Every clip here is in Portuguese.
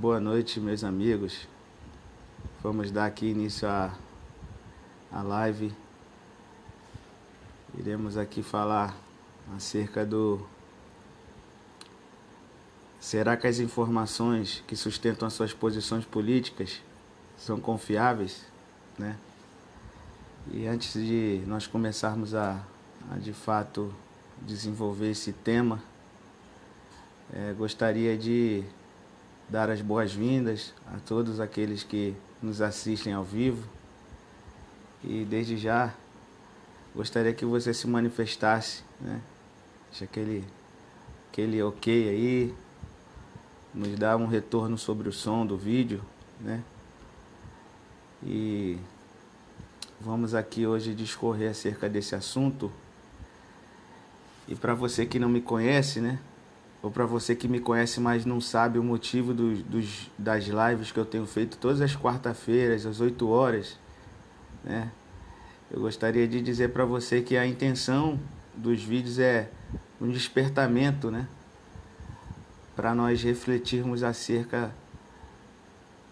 Boa noite, meus amigos. Vamos dar aqui início à live. Iremos aqui falar acerca do... Será que as informações que sustentam as suas posições políticas são confiáveis, né? E antes de nós começarmos a de fato desenvolver esse tema, gostaria de dar as boas-vindas a todos aqueles que nos assistem ao vivo e desde já gostaria que você se manifestasse, né? Deixa aquele ok aí, nos dá um retorno sobre o som do vídeo, né? E vamos aqui hoje discorrer acerca desse assunto. E para você que não me conhece, né? Ou para você que me conhece, mas não sabe o motivo das lives que eu tenho feito todas as quarta-feiras, às 8 horas, né? Eu gostaria de dizer para você que a intenção dos vídeos é um despertamento, né? Para nós refletirmos acerca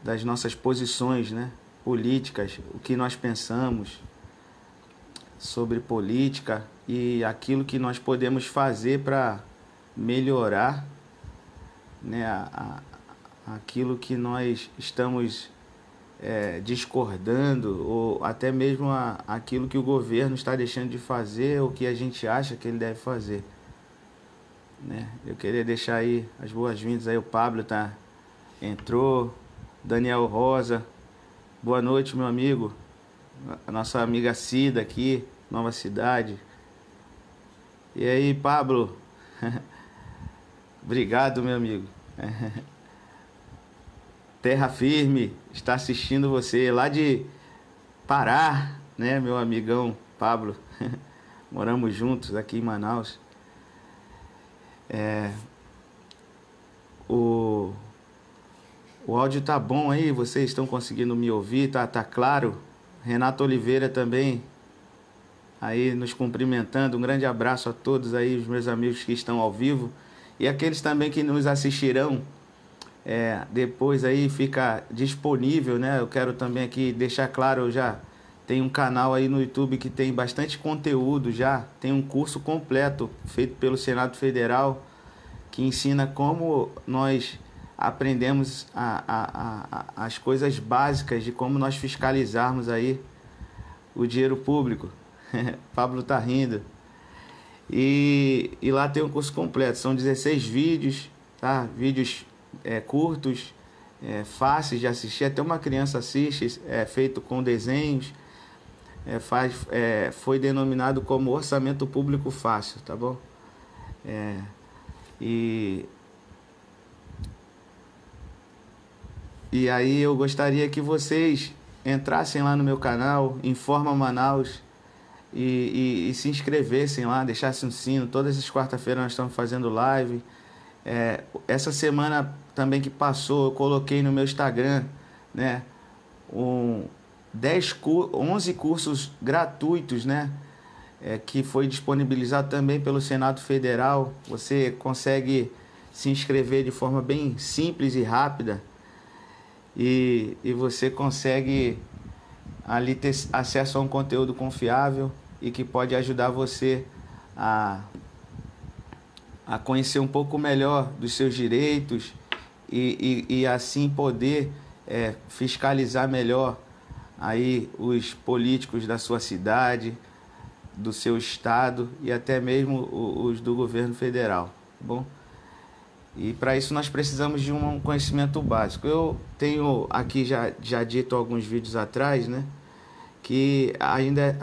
das nossas posições, né? Políticas, o que nós pensamos sobre política e aquilo que nós podemos fazer para melhorar, né, aquilo que nós estamos discordando, ou até mesmo aquilo que o governo está deixando de fazer, ou que a gente acha que ele deve fazer, né? Eu queria deixar aí as boas-vindas aí, o Pablo entrou, Daniel Rosa, boa noite, meu amigo, a nossa amiga Cida aqui, Nova Cidade. E aí, Pablo? Obrigado, meu amigo. Terra Firme está assistindo você lá de Pará, né, meu amigão Pablo? Moramos juntos aqui em Manaus. O áudio tá bom aí, vocês estão conseguindo me ouvir? Tá claro? Renato Oliveira também aí nos cumprimentando. Um grande abraço a todos aí, os meus amigos que estão ao vivo e aqueles também que nos assistirão depois aí, fica disponível, né? Eu quero também aqui deixar claro, eu já tenho um canal aí no YouTube que tem bastante conteúdo já, tem um curso completo feito pelo Senado Federal que ensina como nós aprendemos as coisas básicas de como nós fiscalizarmos aí o dinheiro público. Pablo tá rindo. E lá tem um curso completo, são 16 vídeos, tá? Vídeos curtos, fáceis de assistir, até uma criança assiste, feito com desenhos, foi denominado como orçamento público fácil, tá bom? E aí eu gostaria que vocês entrassem lá no meu canal, Informa Manaus, e se inscrevessem lá, deixassem um sino. Todas as quarta-feiras nós estamos fazendo live. Essa semana também que passou, eu coloquei no meu Instagram, né, 11 cursos gratuitos, né, que foi disponibilizado também pelo Senado Federal. Você consegue se inscrever de forma bem simples e rápida e você consegue ali ter acesso a um conteúdo confiável e que pode ajudar você a conhecer um pouco melhor dos seus direitos e assim poder fiscalizar melhor aí os políticos da sua cidade, do seu estado e até mesmo os do governo federal, tá bom? E para isso nós precisamos de um conhecimento básico. Eu tenho aqui já dito alguns vídeos atrás, né, que ainda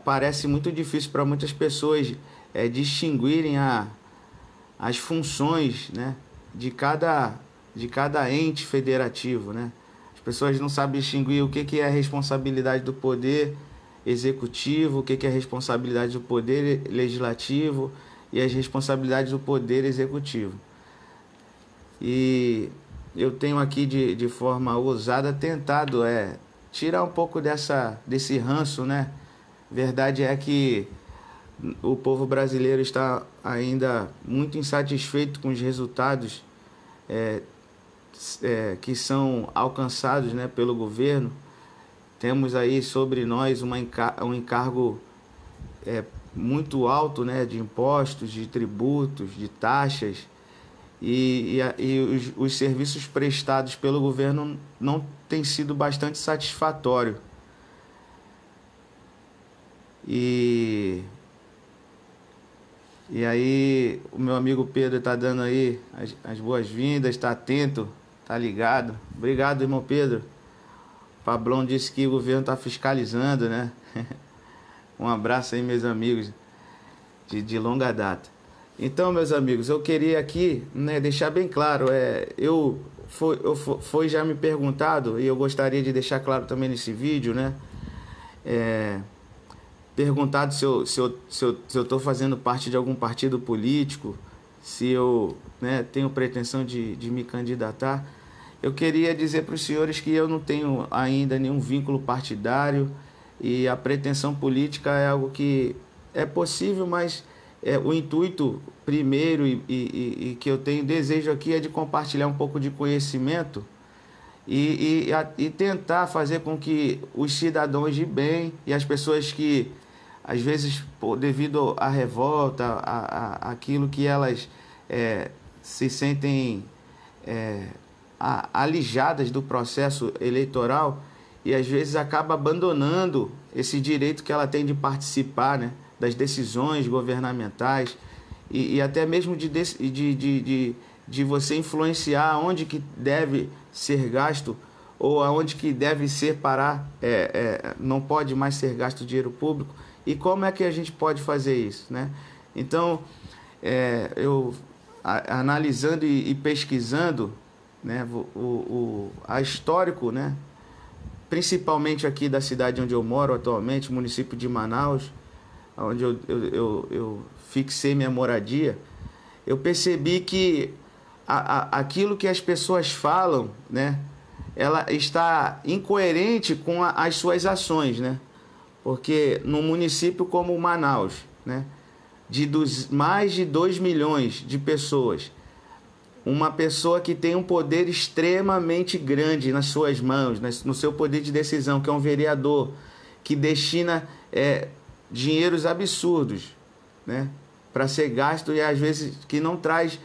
parece muito difícil para muitas pessoas distinguirem as funções, né, de cada ente federativo, né? As pessoas não sabem distinguir o que é a responsabilidade do poder executivo, o que é a responsabilidade do poder legislativo e as responsabilidades do poder executivo. E eu tenho aqui de forma ousada tentado tirar um pouco desse ranço, né? Verdade é que o povo brasileiro está ainda muito insatisfeito com os resultados que são alcançados, né, pelo governo. Temos aí sobre nós um encargo muito alto, né, de impostos, de tributos, de taxas, e os serviços prestados pelo governo não têm sido bastante satisfatórios. E aí o meu amigo Pedro está dando aí as boas-vindas, está atento, está ligado. Obrigado, irmão Pedro. O Pablão disse que o governo está fiscalizando, né? Um abraço aí, meus amigos de longa data. Então, meus amigos, eu queria aqui, né, deixar bem claro, foi já me perguntado, e eu gostaria de deixar claro também nesse vídeo, né? Perguntado se eu estou fazendo parte de algum partido político, se eu, né, tenho pretensão de me candidatar. Eu queria dizer para os senhores que eu não tenho ainda nenhum vínculo partidário, e a pretensão política é algo que é possível, mas o intuito primeiro e que eu tenho desejo aqui é de compartilhar um pouco de conhecimento e tentar fazer com que os cidadãos de bem e as pessoas que, às vezes, devido à revolta, aquilo que elas se sentem alijadas do processo eleitoral, e às vezes acaba abandonando esse direito que ela tem de participar, né, das decisões governamentais e até mesmo de você influenciar aonde que deve ser gasto ou aonde que deve ser não pode mais ser gasto dinheiro público, e como é que a gente pode fazer isso, né? Então, analisando e pesquisando, né, a histórico, né, principalmente aqui da cidade onde eu moro atualmente, município de Manaus, onde eu fixei minha moradia, eu percebi que aquilo que as pessoas falam, né, ela está incoerente com as suas ações, né? Porque num município como Manaus, né, mais de 2 milhões de pessoas, uma pessoa que tem um poder extremamente grande nas suas mãos, no seu poder de decisão, que é um vereador, que destina dinheiros absurdos, né, para ser gasto, e às vezes que não traz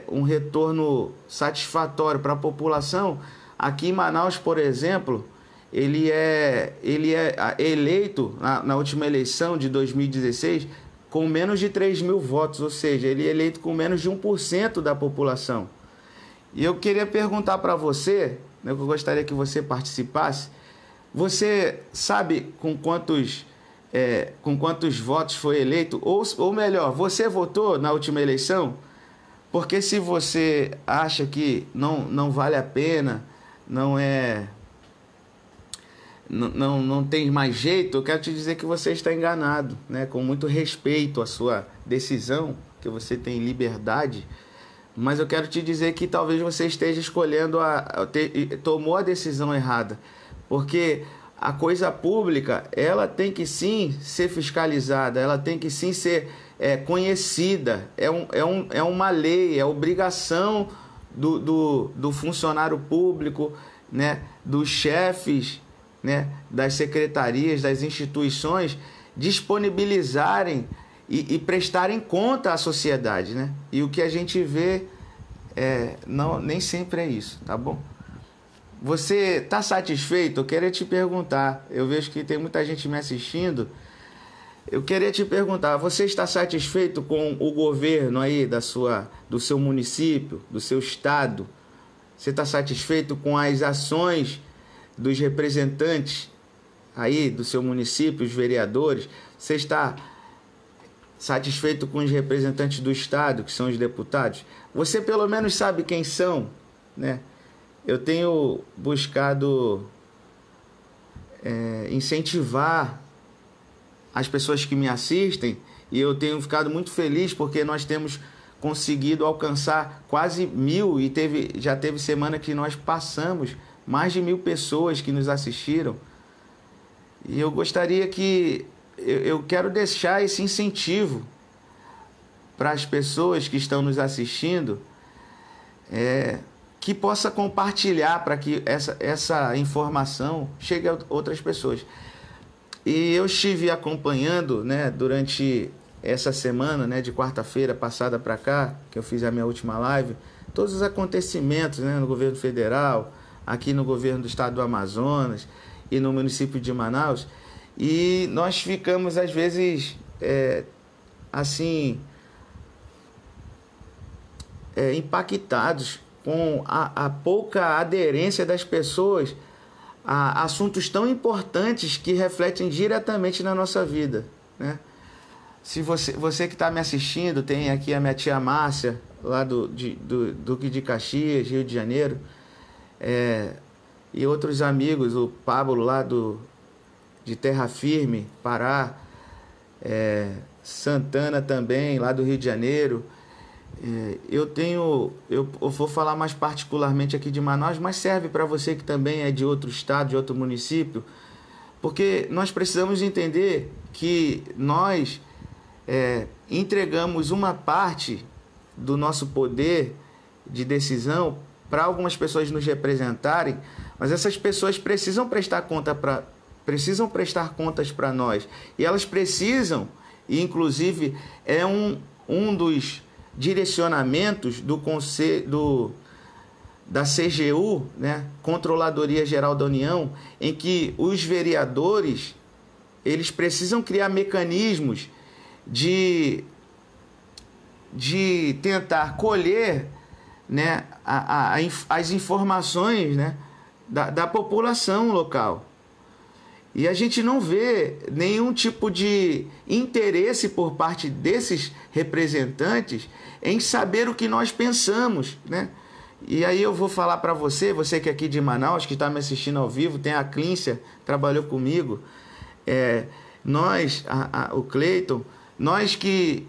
um retorno satisfatório para a população. Aqui em Manaus, por exemplo, ele é eleito na última eleição de 2016 com menos de 3 mil votos, ou seja, ele é eleito com menos de 1% da população. E eu queria perguntar para você, né, que eu gostaria que você participasse, você sabe com quantos votos foi eleito? Ou melhor, você votou na última eleição? Porque se você acha que não vale a pena, não tem mais jeito, eu quero te dizer que você está enganado, né? Com muito respeito à sua decisão, que você tem liberdade, mas eu quero te dizer que talvez você esteja escolhendo tomou a decisão errada, porque a coisa pública, ela tem que sim ser fiscalizada, ela tem que sim ser conhecida, é uma lei, é obrigação do funcionário público, né, dos chefes, né, das secretarias, das instituições, disponibilizarem e prestarem conta à sociedade, né? E o que a gente vê nem sempre é isso, tá bom? Você está satisfeito? Eu queria te perguntar, eu vejo que tem muita gente me assistindo, eu queria te perguntar, você está satisfeito com o governo aí do seu município, do seu estado? Você está satisfeito com as ações dos representantes aí do seu município, os vereadores? Você está satisfeito com os representantes do estado, que são os deputados? Você pelo menos sabe quem são, né? Eu tenho buscado incentivar as pessoas que me assistem, e eu tenho ficado muito feliz porque nós temos conseguido alcançar quase 1.000, e já teve semana que nós passamos mais de 1.000 pessoas que nos assistiram. E eu gostaria que eu quero deixar esse incentivo para as pessoas que estão nos assistindo, que possa compartilhar para que essa informação chegue a outras pessoas. E eu estive acompanhando, né, durante essa semana, né, de quarta-feira passada para cá, que eu fiz a minha última live, todos os acontecimentos, né, no governo federal, aqui no governo do estado do Amazonas e no município de Manaus, e nós ficamos às vezes impactados com a pouca aderência das pessoas a assuntos tão importantes que refletem diretamente na nossa vida, né? Se você que está me assistindo, tem aqui a minha tia Márcia, lá do Duque de Caxias, Rio de Janeiro, e outros amigos, o Pablo lá de Terra Firme, Pará, Santana também, lá do Rio de Janeiro. Eu vou falar mais particularmente aqui de Manaus, mas serve para você que também é de outro estado, de outro município, porque nós precisamos entender que nós entregamos uma parte do nosso poder de decisão para algumas pessoas nos representarem, mas essas pessoas precisam prestar contas para nós, e elas precisam, e inclusive um dos direcionamentos do Conselho da CGU, né, Controladoria Geral da União, em que os vereadores eles precisam criar mecanismos de tentar colher, né, as informações, né, da população local. E a gente não vê nenhum tipo de interesse por parte desses representantes em saber o que nós pensamos, né? E aí eu vou falar para você que é aqui de Manaus, que está me assistindo ao vivo, tem a Clíncia, trabalhou comigo, o Cleiton, nós que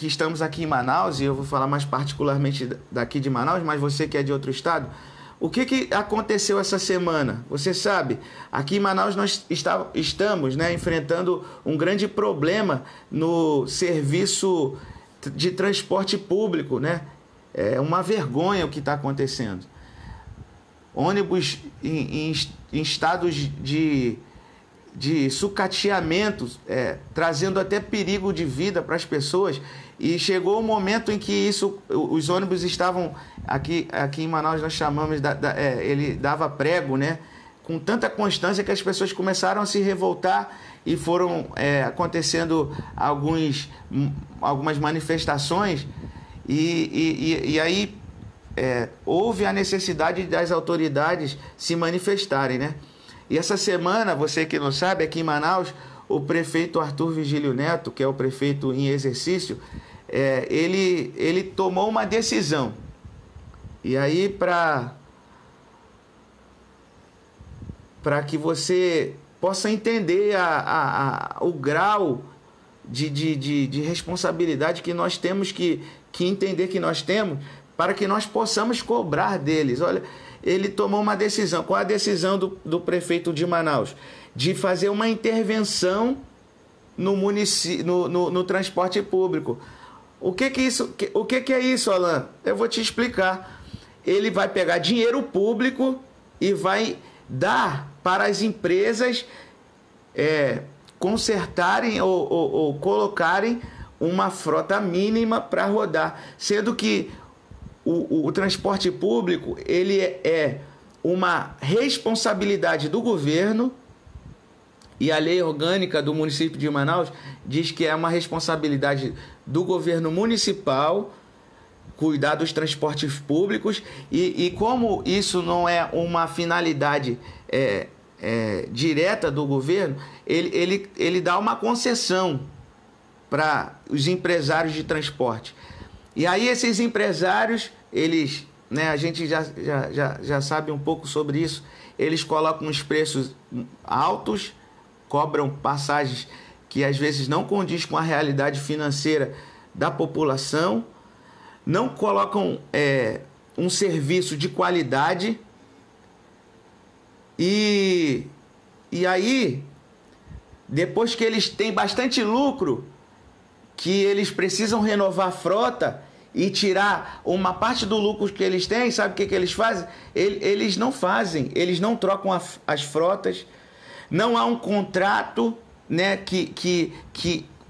estamos aqui em Manaus, e eu vou falar mais particularmente daqui de Manaus, mas você que é de outro estado, o que aconteceu essa semana? Você sabe, aqui em Manaus nós estamos, né, enfrentando um grande problema no serviço de transporte público, né? É uma vergonha o que está acontecendo. Ônibus em estados de sucateamento, trazendo até perigo de vida para as pessoas. E chegou o momento em que os ônibus estavam, aqui em Manaus nós chamamos, ele dava prego, né? Com tanta constância que as pessoas começaram a se revoltar e foram acontecendo algumas manifestações. E aí houve a necessidade das autoridades se manifestarem, né? E essa semana, você que não sabe, aqui em Manaus, o prefeito Arthur Vigílio Neto, que é o prefeito em exercício, ele tomou uma decisão. E aí, para que você possa entender o grau de responsabilidade que nós temos que entender que nós temos, para que nós possamos cobrar deles. Olha, ele tomou uma decisão. Qual a decisão do prefeito de Manaus? De fazer uma intervenção no transporte público. O que é isso, Alan? Eu vou te explicar. Ele vai pegar dinheiro público e vai dar para as empresas consertarem ou colocarem uma frota mínima para rodar, sendo que o transporte público ele é uma responsabilidade do governo, e a lei orgânica do município de Manaus diz que é uma responsabilidade do governo municipal cuidar dos transportes públicos, e como isso não é uma finalidade direta do governo, ele dá uma concessão para os empresários de transporte. E aí esses empresários, eles, né, a gente já sabe um pouco sobre isso, eles colocam os preços altos, cobram passagens que às vezes não condiz com a realidade financeira da população, não colocam um serviço de qualidade, e aí, depois que eles têm bastante lucro, que eles precisam renovar a frota, e tirar uma parte do lucro que eles têm, sabe o que eles fazem? Eles não fazem, eles não trocam as frotas, não há um contrato, né,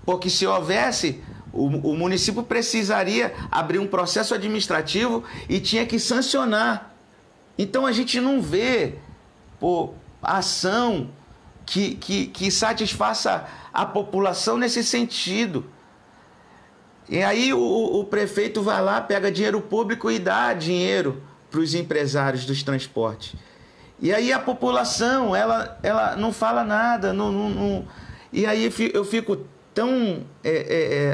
porque se houvesse, o município precisaria abrir um processo administrativo e tinha que sancionar. Então a gente não vê ação que satisfaça a população nesse sentido. E aí o prefeito vai lá, pega dinheiro público e dá dinheiro para os empresários dos transportes. E aí a população, ela não fala nada. E aí eu fico tão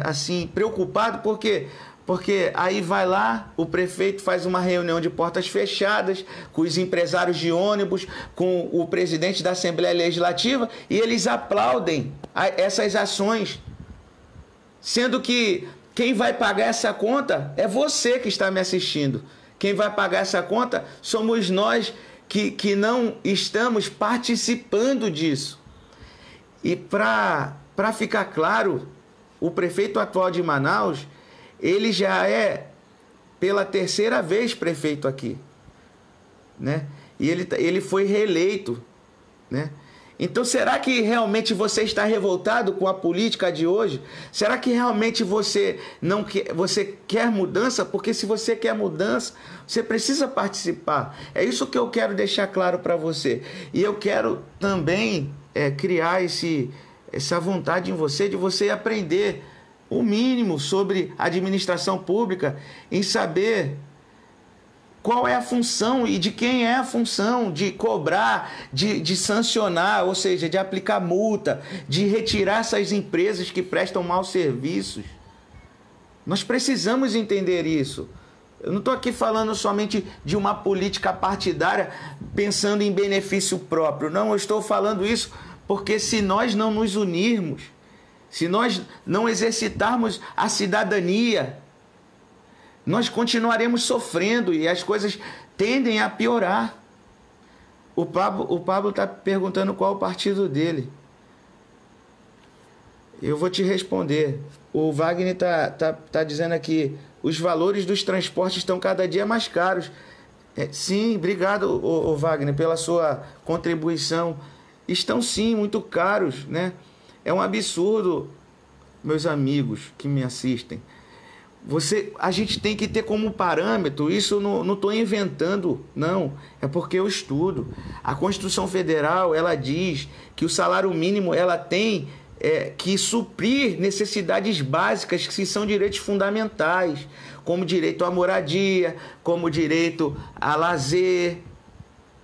assim, preocupado, porque aí vai lá, o prefeito faz uma reunião de portas fechadas com os empresários de ônibus, com o presidente da Assembleia Legislativa, e eles aplaudem essas ações, sendo que quem vai pagar essa conta é você que está me assistindo. Quem vai pagar essa conta somos nós que não estamos participando disso. E para ficar claro, o prefeito atual de Manaus, ele já é pela terceira vez prefeito aqui, né? E ele foi reeleito, né? Então, será que realmente você está revoltado com a política de hoje? Será que realmente você quer mudança? Porque se você quer mudança, você precisa participar. É isso que eu quero deixar claro para você. E eu quero também criar essa vontade em você, de você aprender o mínimo sobre administração pública, em saber qual é a função e de quem é a função de cobrar, de sancionar, ou seja, de aplicar multa, de retirar essas empresas que prestam maus serviços. Nós precisamos entender isso. Eu não estou aqui falando somente de uma política partidária pensando em benefício próprio. Não, eu estou falando isso porque se nós não nos unirmos, se nós não exercitarmos a cidadania, nós continuaremos sofrendo e as coisas tendem a piorar. O Pablo está perguntando qual o partido dele. Eu vou te responder. O Wagner tá dizendo aqui, os valores dos transportes estão cada dia mais caros. Sim, obrigado, o Wagner, pela sua contribuição. Estão sim muito caros, né? É um absurdo, meus amigos que me assistem. A gente tem que ter como parâmetro, isso não estou inventando, não, é porque eu estudo. A Constituição Federal, ela diz que o salário mínimo ela tem que suprir necessidades básicas que são direitos fundamentais, como direito à moradia, como direito a lazer.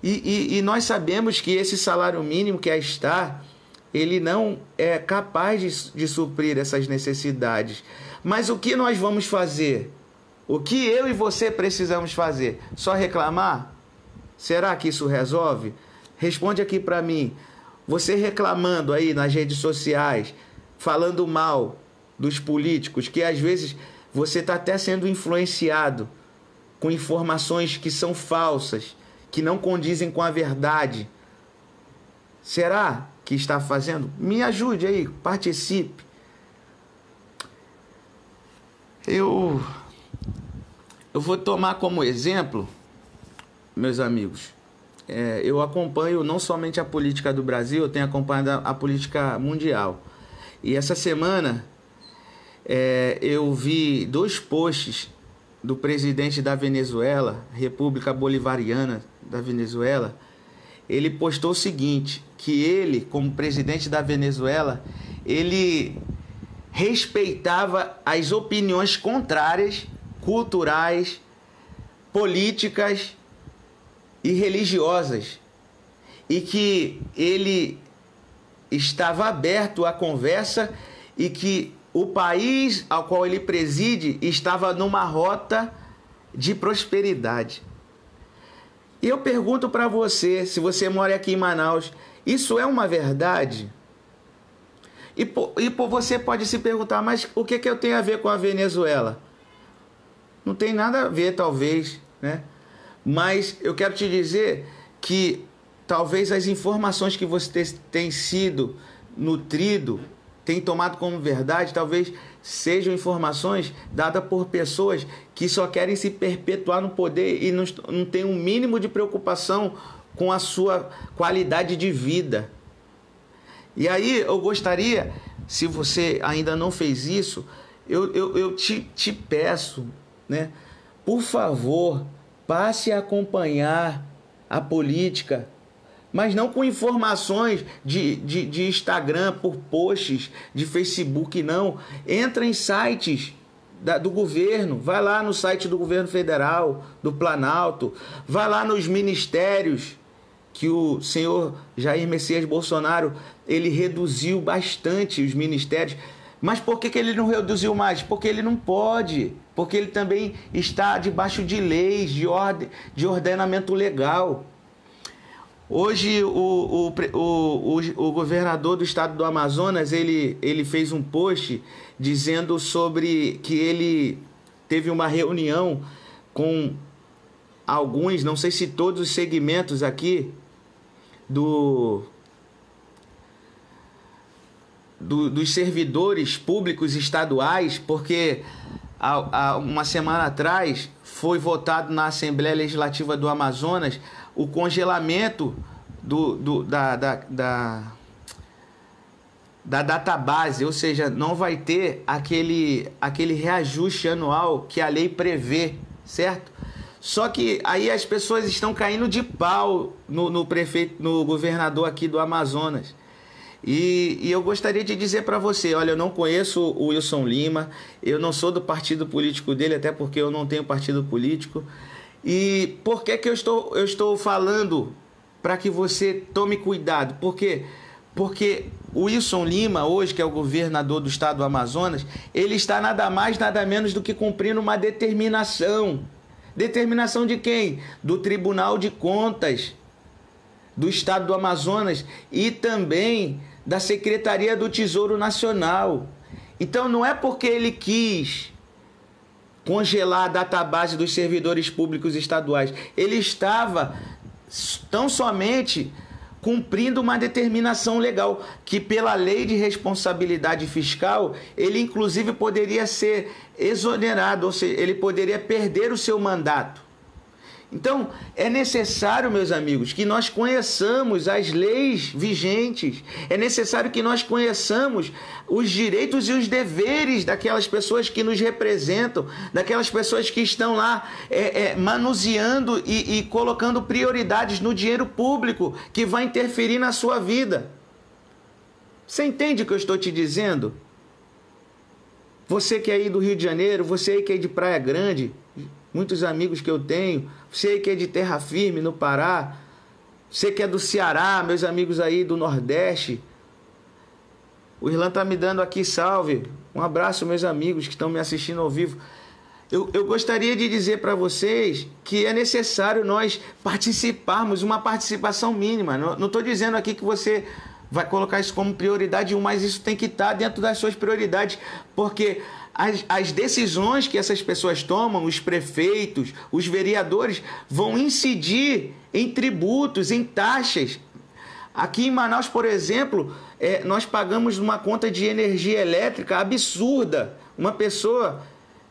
E nós sabemos que esse salário mínimo que está, ele não é capaz de suprir essas necessidades. Mas o que nós vamos fazer? O que eu e você precisamos fazer? Só reclamar? Será que isso resolve? Responde aqui para mim. Você reclamando aí nas redes sociais, falando mal dos políticos, que às vezes você está até sendo influenciado com informações que são falsas, que não condizem com a verdade. Será que está fazendo? Me ajude aí, participe. Eu vou tomar como exemplo, meus amigos, eu acompanho não somente a política do Brasil, eu tenho acompanhado a política mundial. E essa semana eu vi 2 posts do presidente da Venezuela, República Bolivariana da Venezuela. Ele postou o seguinte, que ele, como presidente da Venezuela, ele respeitava as opiniões contrárias, culturais, políticas e religiosas, e que ele estava aberto à conversa e que o país ao qual ele preside estava numa rota de prosperidade. E eu pergunto para você, se você mora aqui em Manaus, isso é uma verdade? E você pode se perguntar, mas o que eu tenho a ver com a Venezuela? Não tem nada a ver, talvez, né? Mas eu quero te dizer que talvez as informações que você tem sido nutrido tem tomado como verdade, talvez sejam informações dadas por pessoas que só querem se perpetuar no poder e não tem um mínimo de preocupação com a sua qualidade de vida. E aí eu gostaria, se você ainda não fez isso, eu te peço, né? Por favor, passe a acompanhar a política, mas não com informações de Instagram, por posts de Facebook, não. Entra em sites do governo, vai lá no site do governo federal, do Planalto, vai lá nos ministérios que o senhor Jair Messias Bolsonaro, ele reduziu bastante os ministérios. Mas por que ele não reduziu mais? Porque ele não pode, porque ele também está debaixo de leis, de ordenamento legal. Hoje o governador do estado do Amazonas, ele fez um post dizendo sobre que ele teve uma reunião com alguns, não sei se todos os segmentos aqui dos servidores públicos estaduais, porque há uma semana atrás foi votado na Assembleia Legislativa do Amazonas o congelamento da database, ou seja, não vai ter aquele reajuste anual que a lei prevê, certo? Só que aí as pessoas estão caindo de pau no governador aqui do Amazonas. E eu gostaria de dizer para você, olha, eu não conheço o Wilson Lima, eu não sou do partido político dele, até porque eu não tenho partido político. E por que eu estou falando para que você tome cuidado? Porque o Wilson Lima, hoje, que é o governador do estado do Amazonas, ele está nada mais, nada menos do que cumprindo uma determinação. Determinação de quem? Do Tribunal de Contas do estado do Amazonas e também da Secretaria do Tesouro Nacional. Então não é porque ele quis congelar a database dos servidores públicos estaduais, ele estava tão somente cumprindo uma determinação legal, que pela lei de responsabilidade fiscal, ele inclusive poderia ser exonerado, ou seja, ele poderia perder o seu mandato. Então, é necessário, meus amigos, que nós conheçamos as leis vigentes, é necessário que nós conheçamos os direitos e os deveres daquelas pessoas que nos representam, daquelas pessoas que estão lá manuseando e colocando prioridades no dinheiro público que vai interferir na sua vida. Você entende o que eu estou te dizendo? Você que é aí do Rio de Janeiro, você aí que é de Praia Grande, muitos amigos que eu tenho, você que é de Terra Firme, no Pará, você que é do Ceará, meus amigos aí do Nordeste. O Irlan tá me dando aqui salve. Um abraço, meus amigos que estão me assistindo ao vivo. Eu gostaria de dizer para vocês que é necessário nós participarmos, uma participação mínima. Não estou dizendo aqui que você vai colocar isso como prioridade 1, mas isso tem que estar dentro das suas prioridades, porque as decisões que essas pessoas tomam, os prefeitos, os vereadores, vão incidir em tributos, em taxas. Aqui em Manaus, por exemplo, nós pagamos uma conta de energia elétrica absurda. Uma pessoa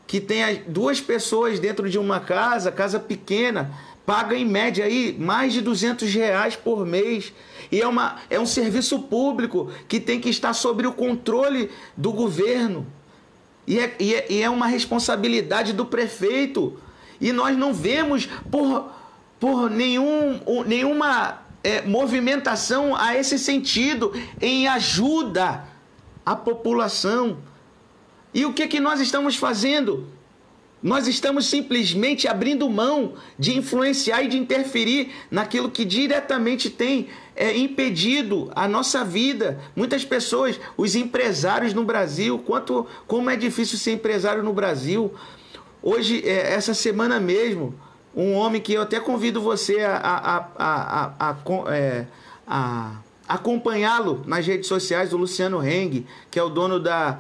que tem 2 pessoas dentro de uma casa pequena, paga em média aí mais de R$200 por mês. E é um serviço público que tem que estar sob o controle do governo. E é uma responsabilidade do prefeito. E nós não vemos por nenhuma movimentação a esse sentido, em ajuda à população. E o que nós estamos fazendo? Nós estamos simplesmente abrindo mão de influenciar e de interferir naquilo que diretamente tem impedido a nossa vida. Muitas pessoas, os empresários no Brasil, como é difícil ser empresário no Brasil. Hoje, essa semana mesmo, um homem que eu até convido você a acompanhá-lo nas redes sociais, o Luciano Heng, que é o dono da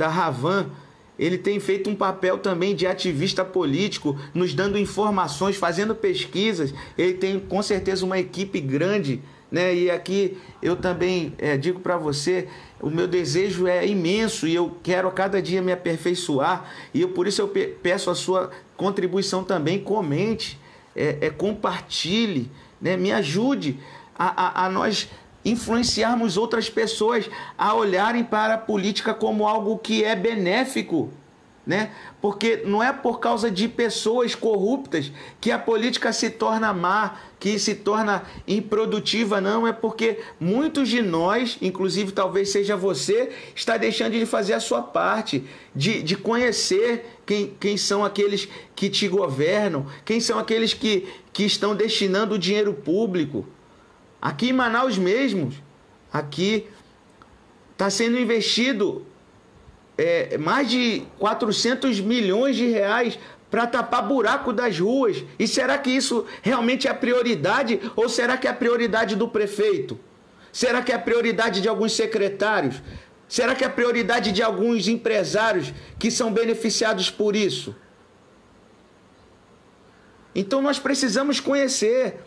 Ravan. Ele tem feito um papel também de ativista político, nos dando informações, fazendo pesquisas. Ele tem com certeza uma equipe grande né? E aqui eu também digo para você, o meu desejo é imenso e eu quero a cada dia me aperfeiçoar, e por isso eu peço a sua contribuição também. Comente, compartilhe, né? Me ajude a nós influenciarmos outras pessoas a olharem para a política como algo que é benéfico, né? Porque não é por causa de pessoas corruptas que a política se torna má, que se torna improdutiva, não. É porque muitos de nós, inclusive talvez seja você, está deixando de fazer a sua parte, de conhecer quem são aqueles que te governam, quem são aqueles que estão destinando o dinheiro público. Aqui em Manaus mesmo, aqui está sendo investido mais de 400 milhões de reais para tapar buraco das ruas. E será que isso realmente é a prioridade? Ou será que é a prioridade do prefeito? Será que é a prioridade de alguns secretários? Será que é a prioridade de alguns empresários que são beneficiados por isso? Então nós precisamos conhecer.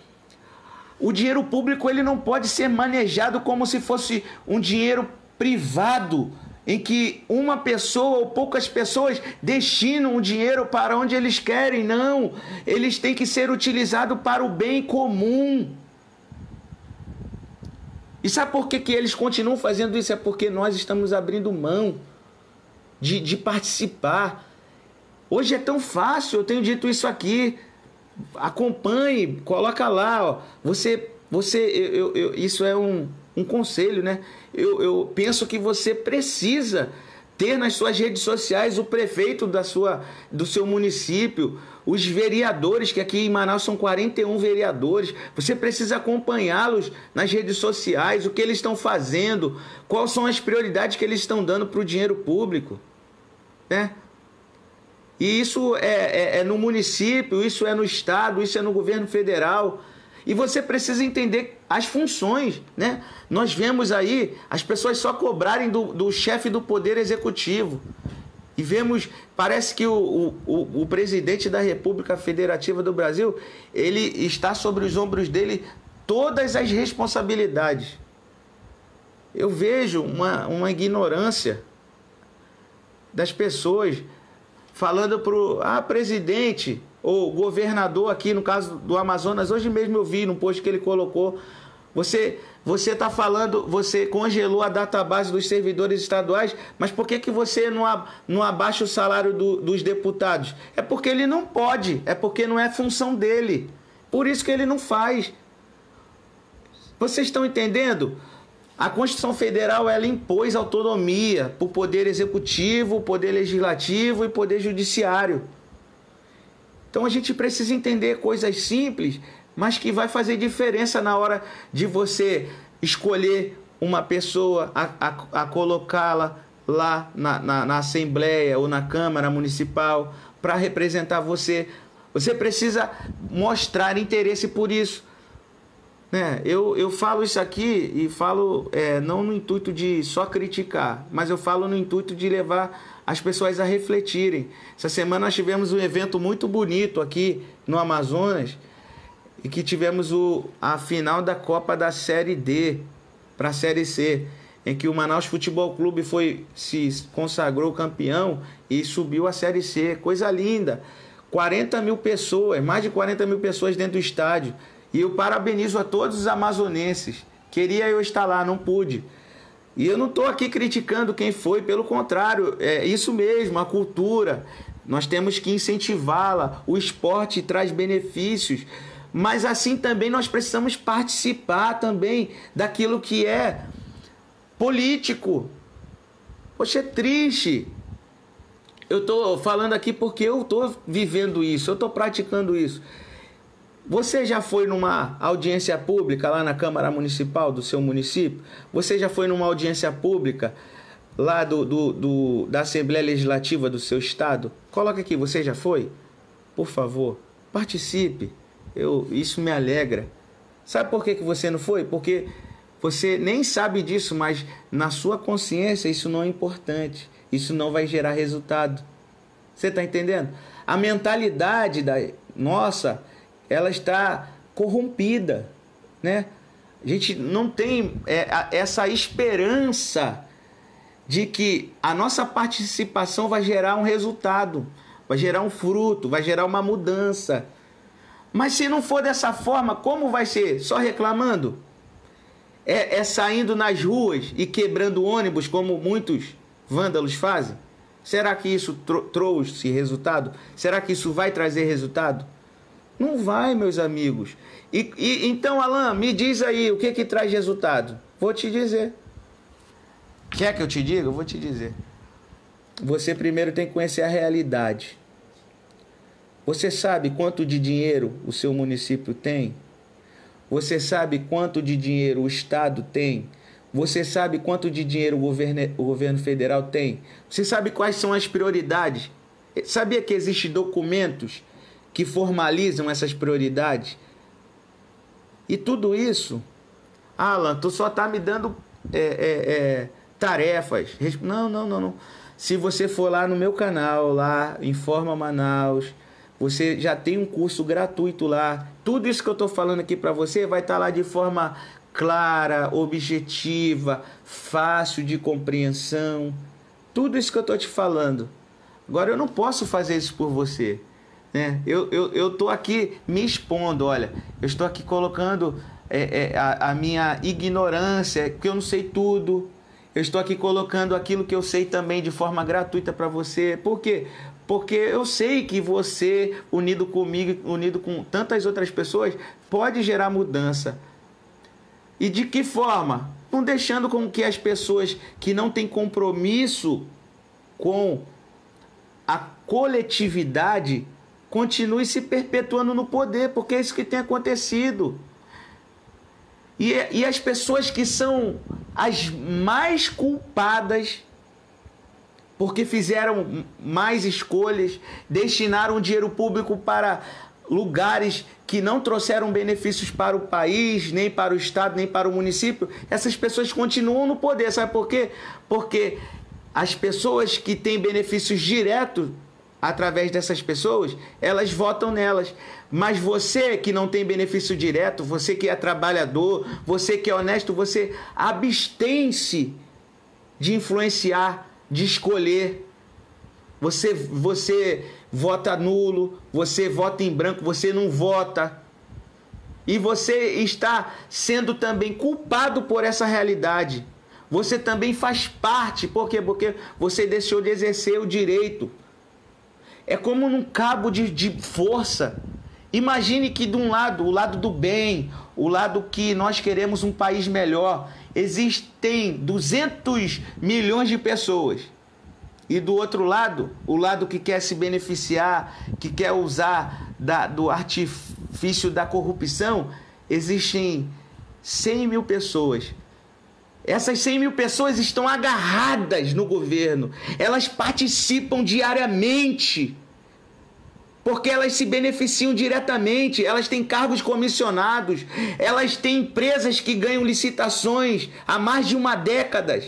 O dinheiro público, ele não pode ser manejado como se fosse um dinheiro privado, em que uma pessoa ou poucas pessoas destinam o dinheiro para onde eles querem. Não, eles têm que ser utilizados para o bem comum. E sabe por que eles continuam fazendo isso? É porque nós estamos abrindo mão de participar. Hoje é tão fácil, eu tenho dito isso aqui. Acompanhe, coloca lá, ó. Isso é um conselho, né? Eu penso que você precisa ter nas suas redes sociais o prefeito do seu município, os vereadores, que aqui em Manaus são 41 vereadores. Você precisa acompanhá-los nas redes sociais, o que eles estão fazendo, quais são as prioridades que eles estão dando para o dinheiro público, né? E isso é no município, isso é no estado, isso é no governo federal. E você precisa entender as funções, né? Nós vemos aí as pessoas só cobrarem do chefe do Poder Executivo. E vemos, parece que o presidente da República Federativa do Brasil, ele está sobre os ombros dele todas as responsabilidades. Eu vejo uma ignorância das pessoas falando para o presidente ou governador aqui, no caso do Amazonas. Hoje mesmo eu vi no post que ele colocou: você está falando, você congelou a database dos servidores estaduais, mas por que você não abaixa o salário dos deputados? É porque ele não pode, é porque não é função dele. Por isso que ele não faz. Vocês estão entendendo? A Constituição Federal, ela impôs autonomia para o Poder Executivo, Poder Legislativo e Poder Judiciário. Então a gente precisa entender coisas simples, mas que vai fazer diferença na hora de você escolher uma pessoa a colocá-la lá na Assembleia ou na Câmara Municipal para representar você. Você precisa mostrar interesse por isso. Eu falo isso aqui e falo não no intuito de só criticar, mas eu falo no intuito de levar as pessoas a refletirem. Essa semana nós tivemos um evento muito bonito aqui no Amazonas, e que tivemos a final da Copa da Série D para a Série C, em que o Manaus Futebol Clube se consagrou campeão e subiu a Série C. Coisa linda! 40 mil pessoas, mais de 40 mil pessoas dentro do estádio. E eu parabenizo a todos os amazonenses. Queria eu estar lá, não pude. E eu não estou aqui criticando quem foi, pelo contrário, é isso mesmo, a cultura. Nós temos que incentivá-la, o esporte traz benefícios, mas assim também nós precisamos participar também daquilo que é político. Poxa, é triste. Eu estou falando aqui porque eu estou vivendo isso, eu estou praticando isso. Você já foi numa audiência pública lá na Câmara Municipal do seu município? Você já foi numa audiência pública lá da Assembleia Legislativa do seu estado? Coloca aqui, você já foi? Por favor, participe. Isso me alegra. Sabe por que você não foi? Porque você nem sabe disso, mas na sua consciência isso não é importante. Isso não vai gerar resultado. Você está entendendo? A mentalidade nossa, ela está corrompida, né? A gente não tem essa esperança de que a nossa participação vai gerar um resultado, vai gerar um fruto, vai gerar uma mudança. Mas se não for dessa forma, como vai ser? Só reclamando? É saindo nas ruas e quebrando ônibus, como muitos vândalos fazem? Será que isso trouxe resultado? Será que isso vai trazer resultado? Não vai, meus amigos. Então, Alan, me diz aí o que traz resultado. Vou te dizer. Quer que eu te diga? Eu vou te dizer. Você primeiro tem que conhecer a realidade. Você sabe quanto de dinheiro o seu município tem? Você sabe quanto de dinheiro o Estado tem? Você sabe quanto de dinheiro o governo federal tem? Você sabe quais são as prioridades? Sabia que existem documentos que formalizam essas prioridades? E tudo isso, Alan, tu só tá me dando tarefas. Não. Se você for lá no meu canal, lá, Informa Manaus, você já tem um curso gratuito lá. Tudo isso que eu tô falando aqui para você vai estar lá de forma clara, objetiva, fácil de compreensão. Tudo isso que eu tô te falando. Agora, eu não posso fazer isso por você, né? Eu tô aqui me expondo, olha. Eu estou aqui colocando a minha ignorância, porque eu não sei tudo. Eu estou aqui colocando aquilo que eu sei também de forma gratuita para você. Por quê? Porque eu sei que você, unido comigo, unido com tantas outras pessoas, pode gerar mudança. E de que forma? Não deixando com que as pessoas que não têm compromisso com a coletividade continuem se perpetuando no poder, porque é isso que tem acontecido. E as pessoas que são as mais culpadas, porque fizeram mais escolhas, destinaram dinheiro público para lugares que não trouxeram benefícios para o país, nem para o estado, nem para o município, essas pessoas continuam no poder. Sabe por quê? Porque as pessoas que têm benefícios diretos através dessas pessoas, elas votam nelas. Mas você que não tem benefício direto, você que é trabalhador, você que é honesto, você abstém-se de influenciar, de escolher. Você vota nulo, você vota em branco, você não vota. E você está sendo também culpado por essa realidade. Você também faz parte. Por quê? Porque você deixou de exercer o direito. É como num cabo de força. Imagine que de um lado, o lado do bem, o lado que nós queremos um país melhor, existem 200 milhões de pessoas. E do outro lado, o lado que quer se beneficiar, que quer usar do artifício da corrupção, existem 100 mil pessoas. Essas 100 mil pessoas estão agarradas no governo. Elas participam diariamente, porque elas se beneficiam diretamente. Elas têm cargos comissionados. Elas têm empresas que ganham licitações há mais de uma década.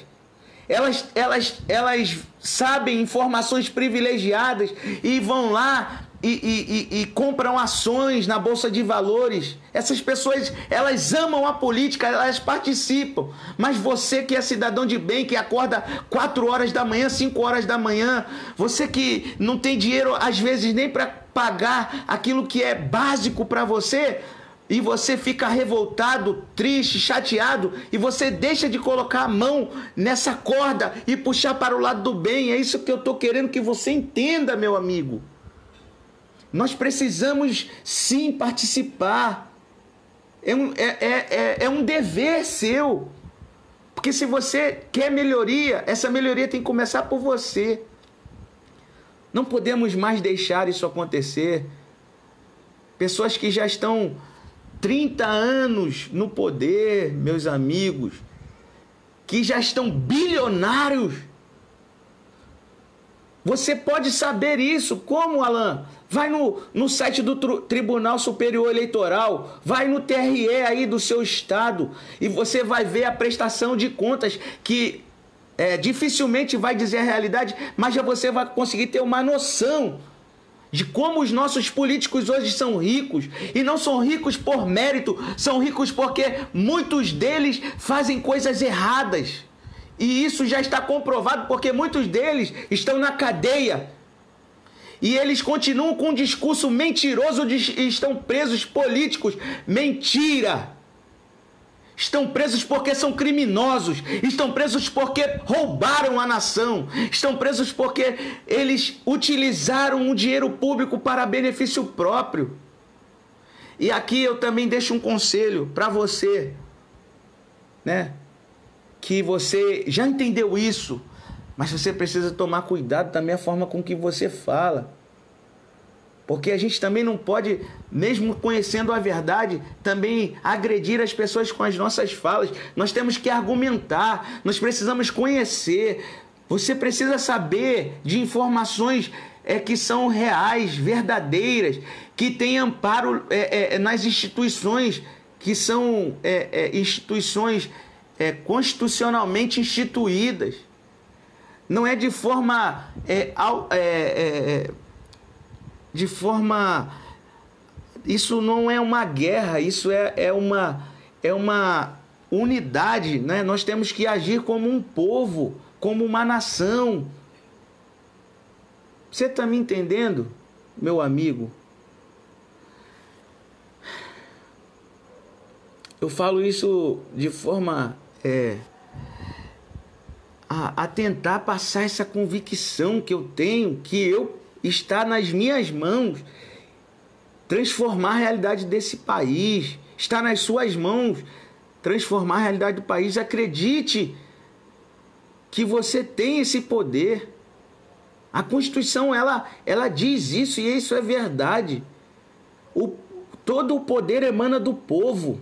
Elas sabem informações privilegiadas e vão lá e compram ações na Bolsa de Valores. Essas pessoas, elas amam a política, elas participam. Mas você que é cidadão de bem, que acorda 4 horas da manhã, 5 horas da manhã, você que não tem dinheiro às vezes nem para pagar aquilo que é básico para você, e você fica revoltado, triste, chateado, e você deixa de colocar a mão nessa corda e puxar para o lado do bem. É isso que eu estou querendo que você entenda, meu amigo. Nós precisamos sim participar. É um dever seu. Porque se você quer melhoria, essa melhoria tem que começar por você. Não podemos mais deixar isso acontecer. Pessoas que já estão 30 anos no poder, meus amigos, que já estão bilionários. Você pode saber isso. Como, Alan? Vai no site do Tribunal Superior Eleitoral, vai no TRE aí do seu estado e você vai ver a prestação de contas, que dificilmente vai dizer a realidade, mas já você vai conseguir ter uma noção de como os nossos políticos hoje são ricos. E não são ricos por mérito, são ricos porque muitos deles fazem coisas erradas. E isso já está comprovado porque muitos deles estão na cadeia. E eles continuam com um discurso mentiroso e estão presos políticos. Mentira! Estão presos porque são criminosos. Estão presos porque roubaram a nação. Estão presos porque eles utilizaram o dinheiro público para benefício próprio. E aqui eu também deixo um conselho para você, né? Que você já entendeu isso, mas você precisa tomar cuidado também a forma com que você fala. Porque a gente também não pode, mesmo conhecendo a verdade, também agredir as pessoas com as nossas falas. Nós temos que argumentar, nós precisamos conhecer. Você precisa saber de informações que são reais, verdadeiras, que têm amparo nas instituições, que são instituições constitucionalmente instituídas. Não é de forma... Isso não é uma guerra, isso é uma unidade, né? Nós temos que agir como um povo, como uma nação. Você está me entendendo, meu amigo? Eu falo isso de forma a tentar passar essa convicção que eu tenho, que está nas minhas mãos transformar a realidade desse país. Está nas suas mãos transformar a realidade do país. Acredite que você tem esse poder. A Constituição, ela diz isso, e isso é verdade. Todo o poder emana do povo.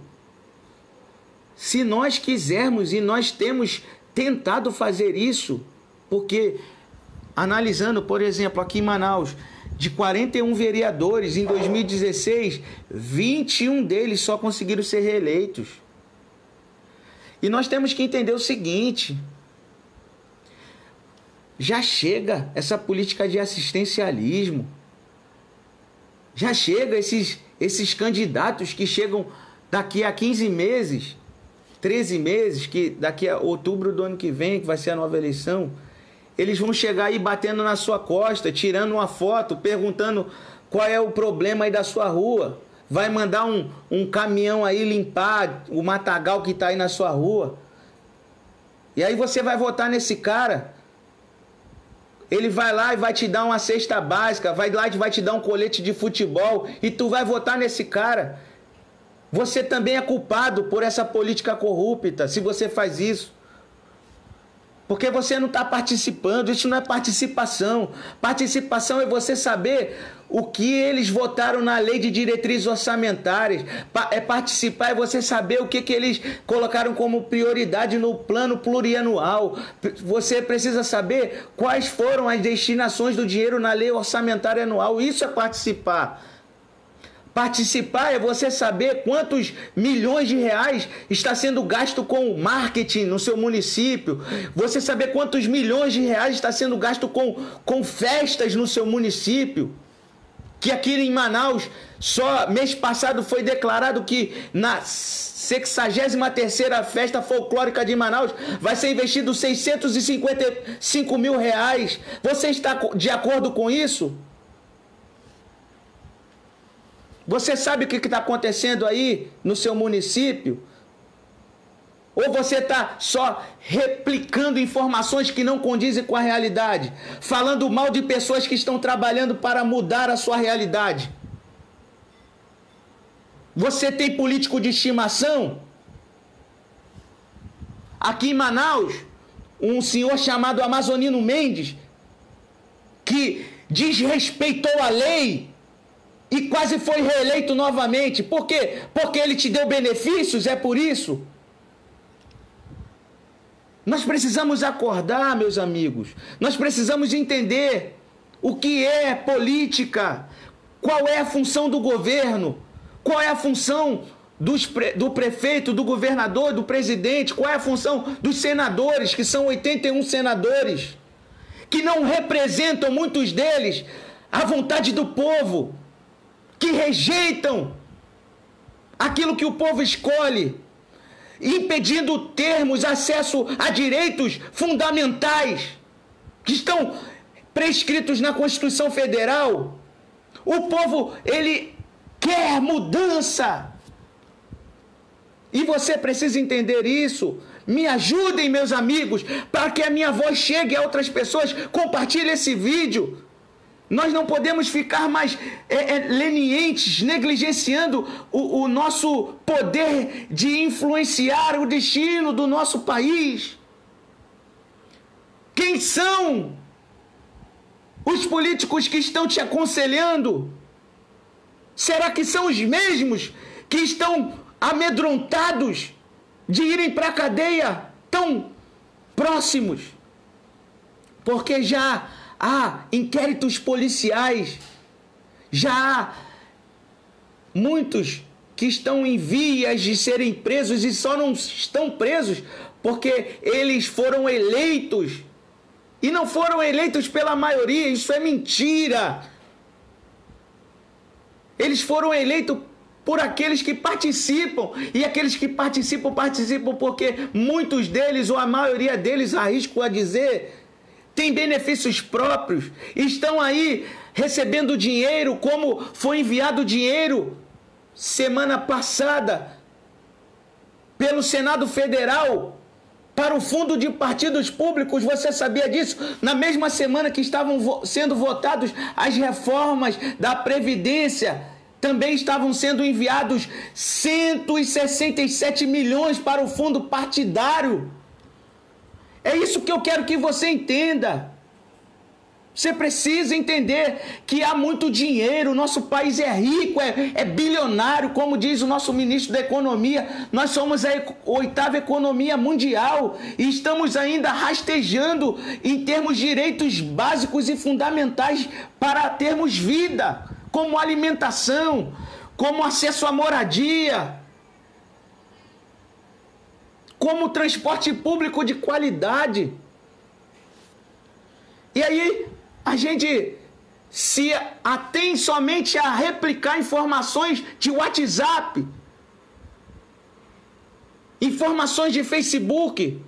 Se nós quisermos, e nós temos tentado fazer isso, porque... Analisando, por exemplo, aqui em Manaus, de 41 vereadores em 2016, 21 deles só conseguiram ser reeleitos. E nós temos que entender o seguinte: já chega essa política de assistencialismo. Já chega esses candidatos que chegam daqui a 15 meses, 13 meses, que daqui a outubro do ano que vem, que vai ser a nova eleição... Eles vão chegar aí batendo na sua costa, tirando uma foto, perguntando qual é o problema aí da sua rua. Vai mandar um caminhão aí limpar o matagal que está aí na sua rua. E aí você vai votar nesse cara. Ele vai lá e vai te dar uma cesta básica, vai lá e vai te dar um colete de futebol, e tu vai votar nesse cara. Você também é culpado por essa política corrupta, se você faz isso. Porque você não está participando, isso não é participação. Participação é você saber o que eles votaram na lei de diretrizes orçamentárias. Participar é você saber o que eles colocaram como prioridade no plano plurianual. Você precisa saber quais foram as destinações do dinheiro na lei orçamentária anual. Isso é participar. Participar é você saber quantos milhões de reais está sendo gasto com marketing no seu município. Você saber quantos milhões de reais está sendo gasto com festas no seu município. Que aqui em Manaus, só mês passado foi declarado que na 63ª Festa Folclórica de Manaus vai ser investido 655 mil reais. Você está de acordo com isso? Você sabe o que está acontecendo aí no seu município? Ou você está só replicando informações que não condizem com a realidade? Falando mal de pessoas que estão trabalhando para mudar a sua realidade? Você tem político de estimação? Aqui em Manaus, um senhor chamado Amazonino Mendes, que desrespeitou a lei e quase foi reeleito novamente. Por quê? Porque ele te deu benefícios, é por isso? Nós precisamos acordar, meus amigos. Nós precisamos entender o que é política, qual é a função do governo, qual é a função do prefeito, do governador, do presidente, qual é a função dos senadores, que são 81 senadores, que não representam, muitos deles, a vontade do povo, que rejeitam aquilo que o povo escolhe, impedindo termos acesso a direitos fundamentais que estão prescritos na Constituição Federal. O povo, ele quer mudança. E você precisa entender isso. Me ajudem, meus amigos, para que a minha voz chegue a outras pessoas. Compartilhe esse vídeo. Nós não podemos ficar mais lenientes, negligenciando o nosso poder de influenciar o destino do nosso país. Quem são os políticos que estão te aconselhando? Será que são os mesmos que estão amedrontados de irem para a cadeia tão próximos? Porque já há inquéritos policiais, já há muitos que estão em vias de serem presos e só não estão presos porque eles foram eleitos. E não foram eleitos pela maioria, isso é mentira. Eles foram eleitos por aqueles que participam. E aqueles que participam porque muitos deles, ou a maioria deles, arrisco a dizer, têm benefícios próprios. Estão aí recebendo dinheiro, como foi enviado dinheiro semana passada pelo Senado Federal para o fundo de partidos públicos. Você sabia disso? Na mesma semana que estavam sendo votados as reformas da Previdência, também estavam sendo enviados 167 milhões para o fundo partidário. É isso que eu quero que você entenda. Você precisa entender que há muito dinheiro, o nosso país é rico, é bilionário, como diz o nosso ministro da Economia. Nós somos a 8ª economia mundial e estamos ainda rastejando em termos de direitos básicos e fundamentais para termos vida, como alimentação, como acesso à moradia, como transporte público de qualidade. E aí a gente se atém somente a replicar informações de WhatsApp, informações de Facebook.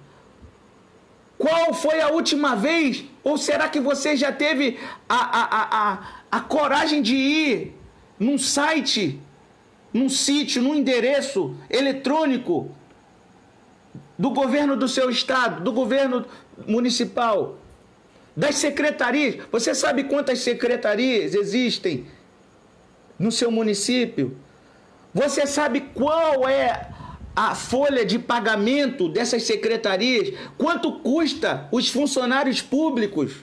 Qual foi a última vez? Ou será que você já teve a coragem de ir num site, num sítio, num endereço eletrônico do governo do seu estado, do governo municipal, das secretarias? Você sabe quantas secretarias existem no seu município? Você sabe qual é a folha de pagamento dessas secretarias? Quanto custa os funcionários públicos?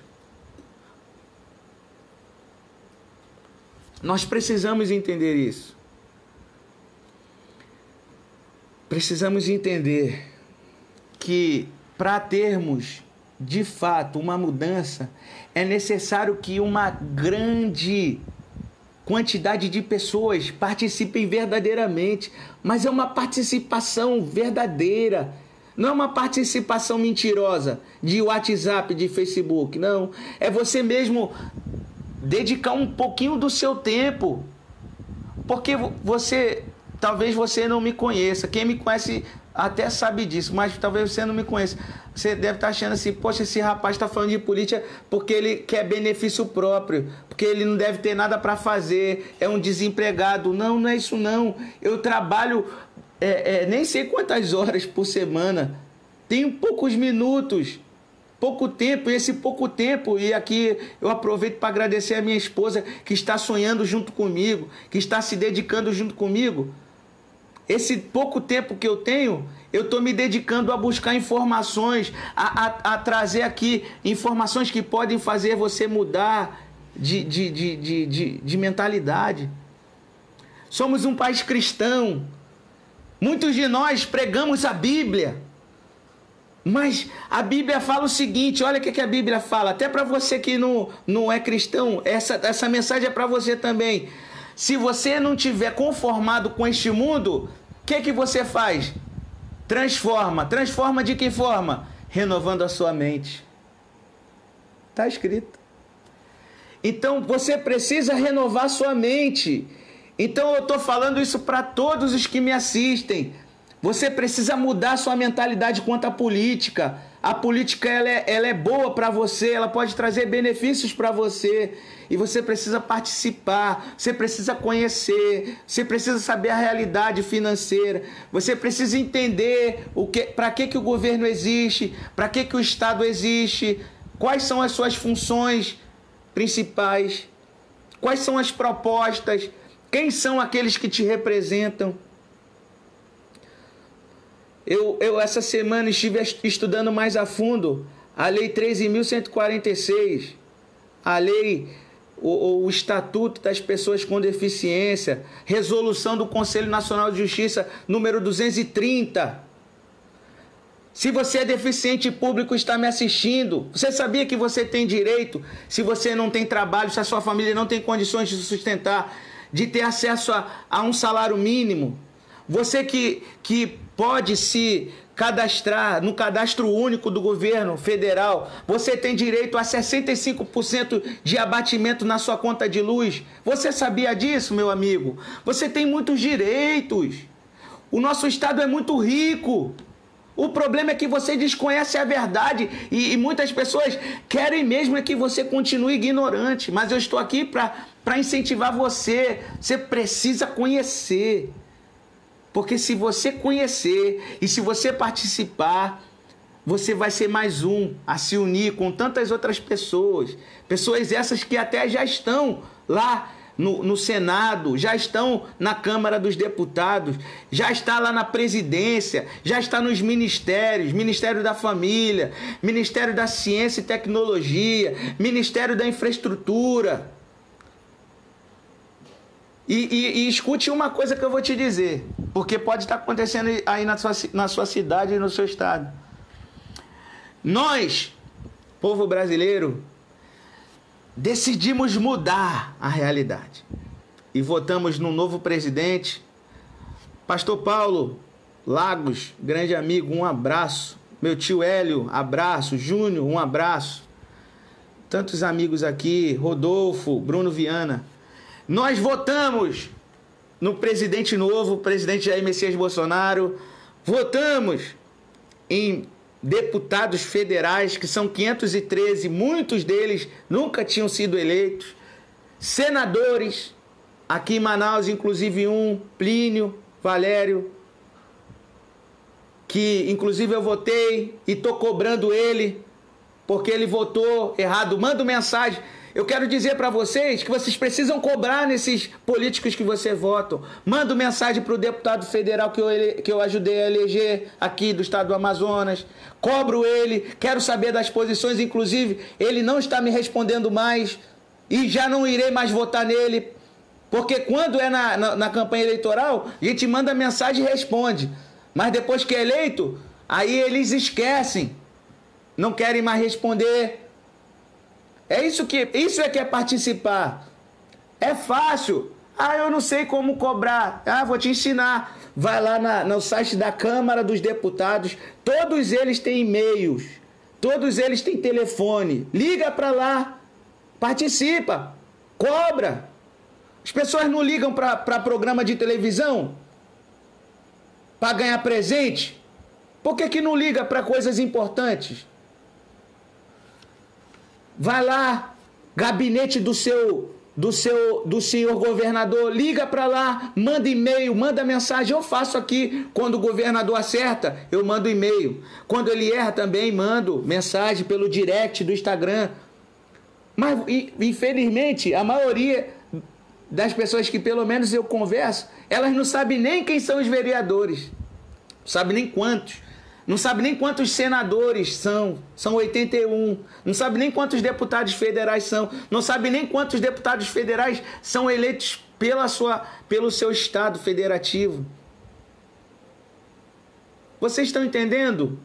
Nós precisamos entender isso. Precisamos entender que para termos de fato uma mudança, é necessário que uma grande quantidade de pessoas participem verdadeiramente, mas é uma participação verdadeira, não é uma participação mentirosa de WhatsApp, de Facebook, não. É você mesmo dedicar um pouquinho do seu tempo, porque talvez você não me conheça, quem me conhece até sabe disso, mas talvez você não me conheça. Você deve estar achando assim, poxa, esse rapaz está falando de política porque ele quer benefício próprio, porque ele não deve ter nada para fazer, é um desempregado. Não, não é isso não. Eu trabalho nem sei quantas horas por semana, tenho poucos minutos, pouco tempo, e esse pouco tempo, e aqui eu aproveito para agradecer a minha esposa que está sonhando junto comigo, que está se dedicando junto comigo. Esse pouco tempo que eu tenho, eu estou me dedicando a buscar informações, a trazer aqui informações que podem fazer você mudar de mentalidade. Somos um país cristão. Muitos de nós pregamos a Bíblia. Mas a Bíblia fala o seguinte, olha o que a Bíblia fala. Até para você que não é cristão, essa mensagem é para você também. Se você não estiver conformado com este mundo, o que você faz? Transforma. Transforma de que forma? Renovando a sua mente. Está escrito. Então você precisa renovar sua mente. Então eu estou falando isso para todos os que me assistem. Você precisa mudar sua mentalidade quanto à política. A política ela é boa para você, ela pode trazer benefícios para você. E você precisa participar, você precisa conhecer, você precisa saber a realidade financeira. Você precisa entender para que o governo existe, para que o Estado existe, quais são as suas funções principais, quais são as propostas, quem são aqueles que te representam. Eu essa semana estive estudando mais a fundo a Lei 13.146, a lei, o Estatuto das Pessoas com Deficiência, resolução do Conselho Nacional de Justiça número 230. Se você é deficiente público e está me assistindo, você sabia que você tem direito, se você não tem trabalho, se a sua família não tem condições de sustentar, de ter acesso a um salário mínimo? Você que pode se cadastrar no cadastro único do governo federal, você tem direito a 65% de abatimento na sua conta de luz. Você sabia disso, meu amigo? Você tem muitos direitos. O nosso estado é muito rico. O problema é que você desconhece a verdade e muitas pessoas querem mesmo é que você continue ignorante. Mas eu estou aqui para incentivar você. Você precisa conhecer. Porque se você conhecer e se você participar, você vai ser mais um a se unir com tantas outras pessoas. Pessoas essas que até já estão lá no Senado, já estão na Câmara dos Deputados, já está lá na presidência, já está nos ministérios, Ministério da Família, Ministério da Ciência e Tecnologia, Ministério da Infraestrutura. E escute uma coisa que eu vou te dizer, porque pode estar acontecendo aí na sua cidade e no seu estado. Nós, povo brasileiro, decidimos mudar a realidade e votamos num novo presidente. Pastor Paulo Lagos, grande amigo, um abraço. Meu tio Hélio, abraço. Júnior, um abraço. Tantos amigos aqui, Rodolfo, Bruno Viana. Nós votamos no presidente novo, presidente Jair Messias Bolsonaro. Votamos em deputados federais, que são 513, muitos deles nunca tinham sido eleitos. Senadores, aqui em Manaus, inclusive Plínio Valério, que inclusive eu votei e estou cobrando ele, porque ele votou errado. Mando mensagem. Eu quero dizer para vocês que vocês precisam cobrar nesses políticos que vocês votam. Mando mensagem para o deputado federal que eu ajudei a eleger aqui do estado do Amazonas. Cobro ele, quero saber das posições. Inclusive, ele não está me respondendo mais e já não irei mais votar nele. Porque quando é na campanha eleitoral, a gente manda mensagem e responde. Mas depois que é eleito, aí eles esquecem. Não querem mais responder. Isso é que é participar. É fácil. Eu não sei como cobrar. Vou te ensinar. Vai lá no site da Câmara dos Deputados. Todos eles têm e-mails. Todos eles têm telefone. Liga para lá. Participa. Cobra. As pessoas não ligam para programa de televisão para ganhar presente. Por que não liga para coisas importantes? Vai lá, gabinete do senhor governador, liga para lá, manda e-mail, manda mensagem. Eu faço aqui, quando o governador acerta, eu mando e-mail. Quando ele erra também, mando mensagem pelo direct do Instagram. Mas, infelizmente, a maioria das pessoas que pelo menos eu converso, elas não sabem nem quem são os vereadores. Não sabem nem quantos. Não sabe nem quantos senadores são 81. Não sabe nem quantos deputados federais são. Não sabe nem quantos deputados federais são eleitos pelo seu estado federativo. Vocês estão entendendo?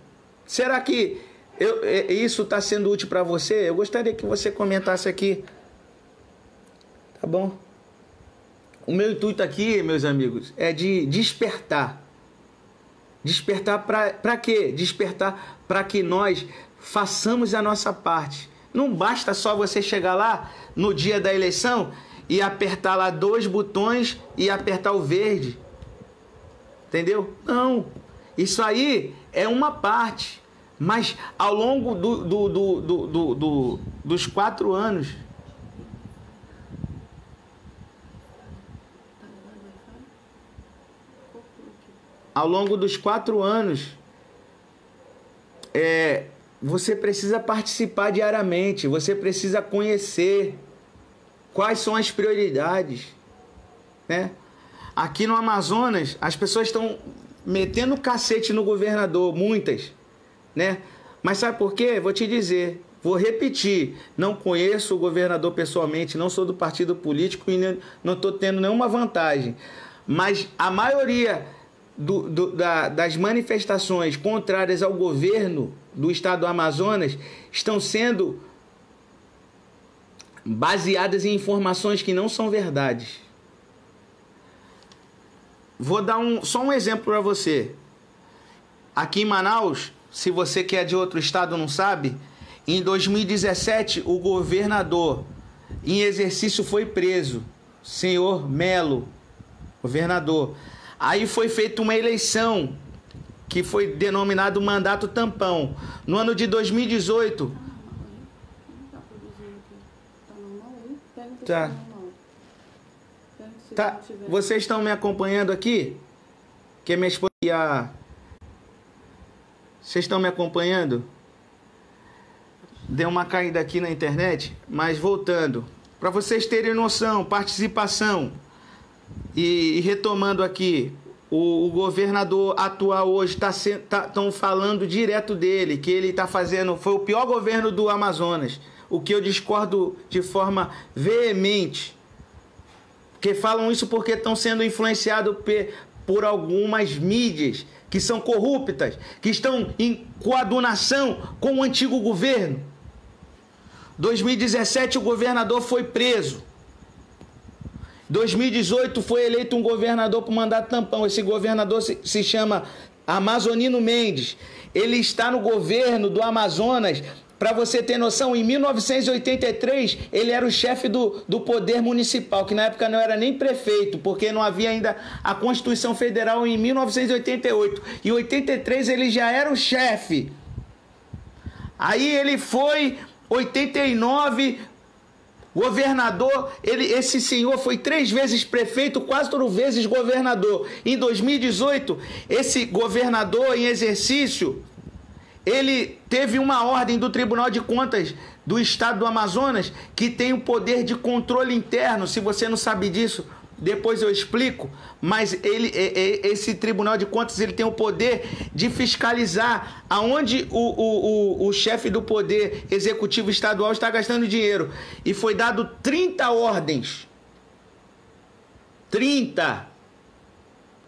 Será que isso está sendo útil para você? Eu gostaria que você comentasse aqui. Tá bom? O meu intuito aqui, meus amigos, é de despertar. Despertar para quê? Despertar para que nós façamos a nossa parte. Não basta só você chegar lá no dia da eleição e apertar lá 2 botões e apertar o verde. Entendeu? Não. Isso aí é uma parte. Mas ao longo dos 4 anos... Ao longo dos 4 anos, você precisa participar diariamente, você precisa conhecer quais são as prioridades, né? Aqui no Amazonas, as pessoas estão metendo cacete no governador, muitas, né? Mas sabe por quê? Vou te dizer, vou repetir, não conheço o governador pessoalmente, não sou do partido político e não estou tendo nenhuma vantagem, mas a maioria das manifestações contrárias ao governo do estado do Amazonas estão sendo baseadas em informações que não são verdades. Vou dar só um exemplo para você. Aqui em Manaus, se você que é de outro estado não sabe, em 2017 o governador em exercício foi preso, senhor Melo, governador. Aí foi feita uma eleição que foi denominado mandato tampão. No ano de 2018... Tá. Tá. Vocês estão me acompanhando aqui? Que minha esposa... Vocês estão me acompanhando? Deu uma caída aqui na internet, mas voltando. Para vocês terem noção, participação... E retomando aqui, o governador atual hoje estão falando direto dele, que ele está fazendo, foi o pior governo do Amazonas, o que eu discordo de forma veemente, porque falam isso porque estão sendo influenciados por algumas mídias que são corruptas, que estão em coadunação com o antigo governo. 2017 o governador foi preso. 2018 foi eleito um governador por mandato tampão. Esse governador se chama Amazonino Mendes. Ele está no governo do Amazonas. Para você ter noção, em 1983 ele era o chefe do poder municipal, que na época não era nem prefeito, porque não havia ainda a Constituição Federal em 1988. Em 83 ele já era o chefe. Aí ele foi 89 governador, esse senhor foi 3 vezes prefeito, 4 vezes governador. Em 2018, esse governador em exercício, ele teve uma ordem do Tribunal de Contas do Estado do Amazonas, que tem o poder de controle interno. Se você não sabe disso, depois eu explico, mas esse Tribunal de Contas ele tem o poder de fiscalizar aonde o chefe do poder executivo estadual está gastando dinheiro. E foi dado 30 ordens. 30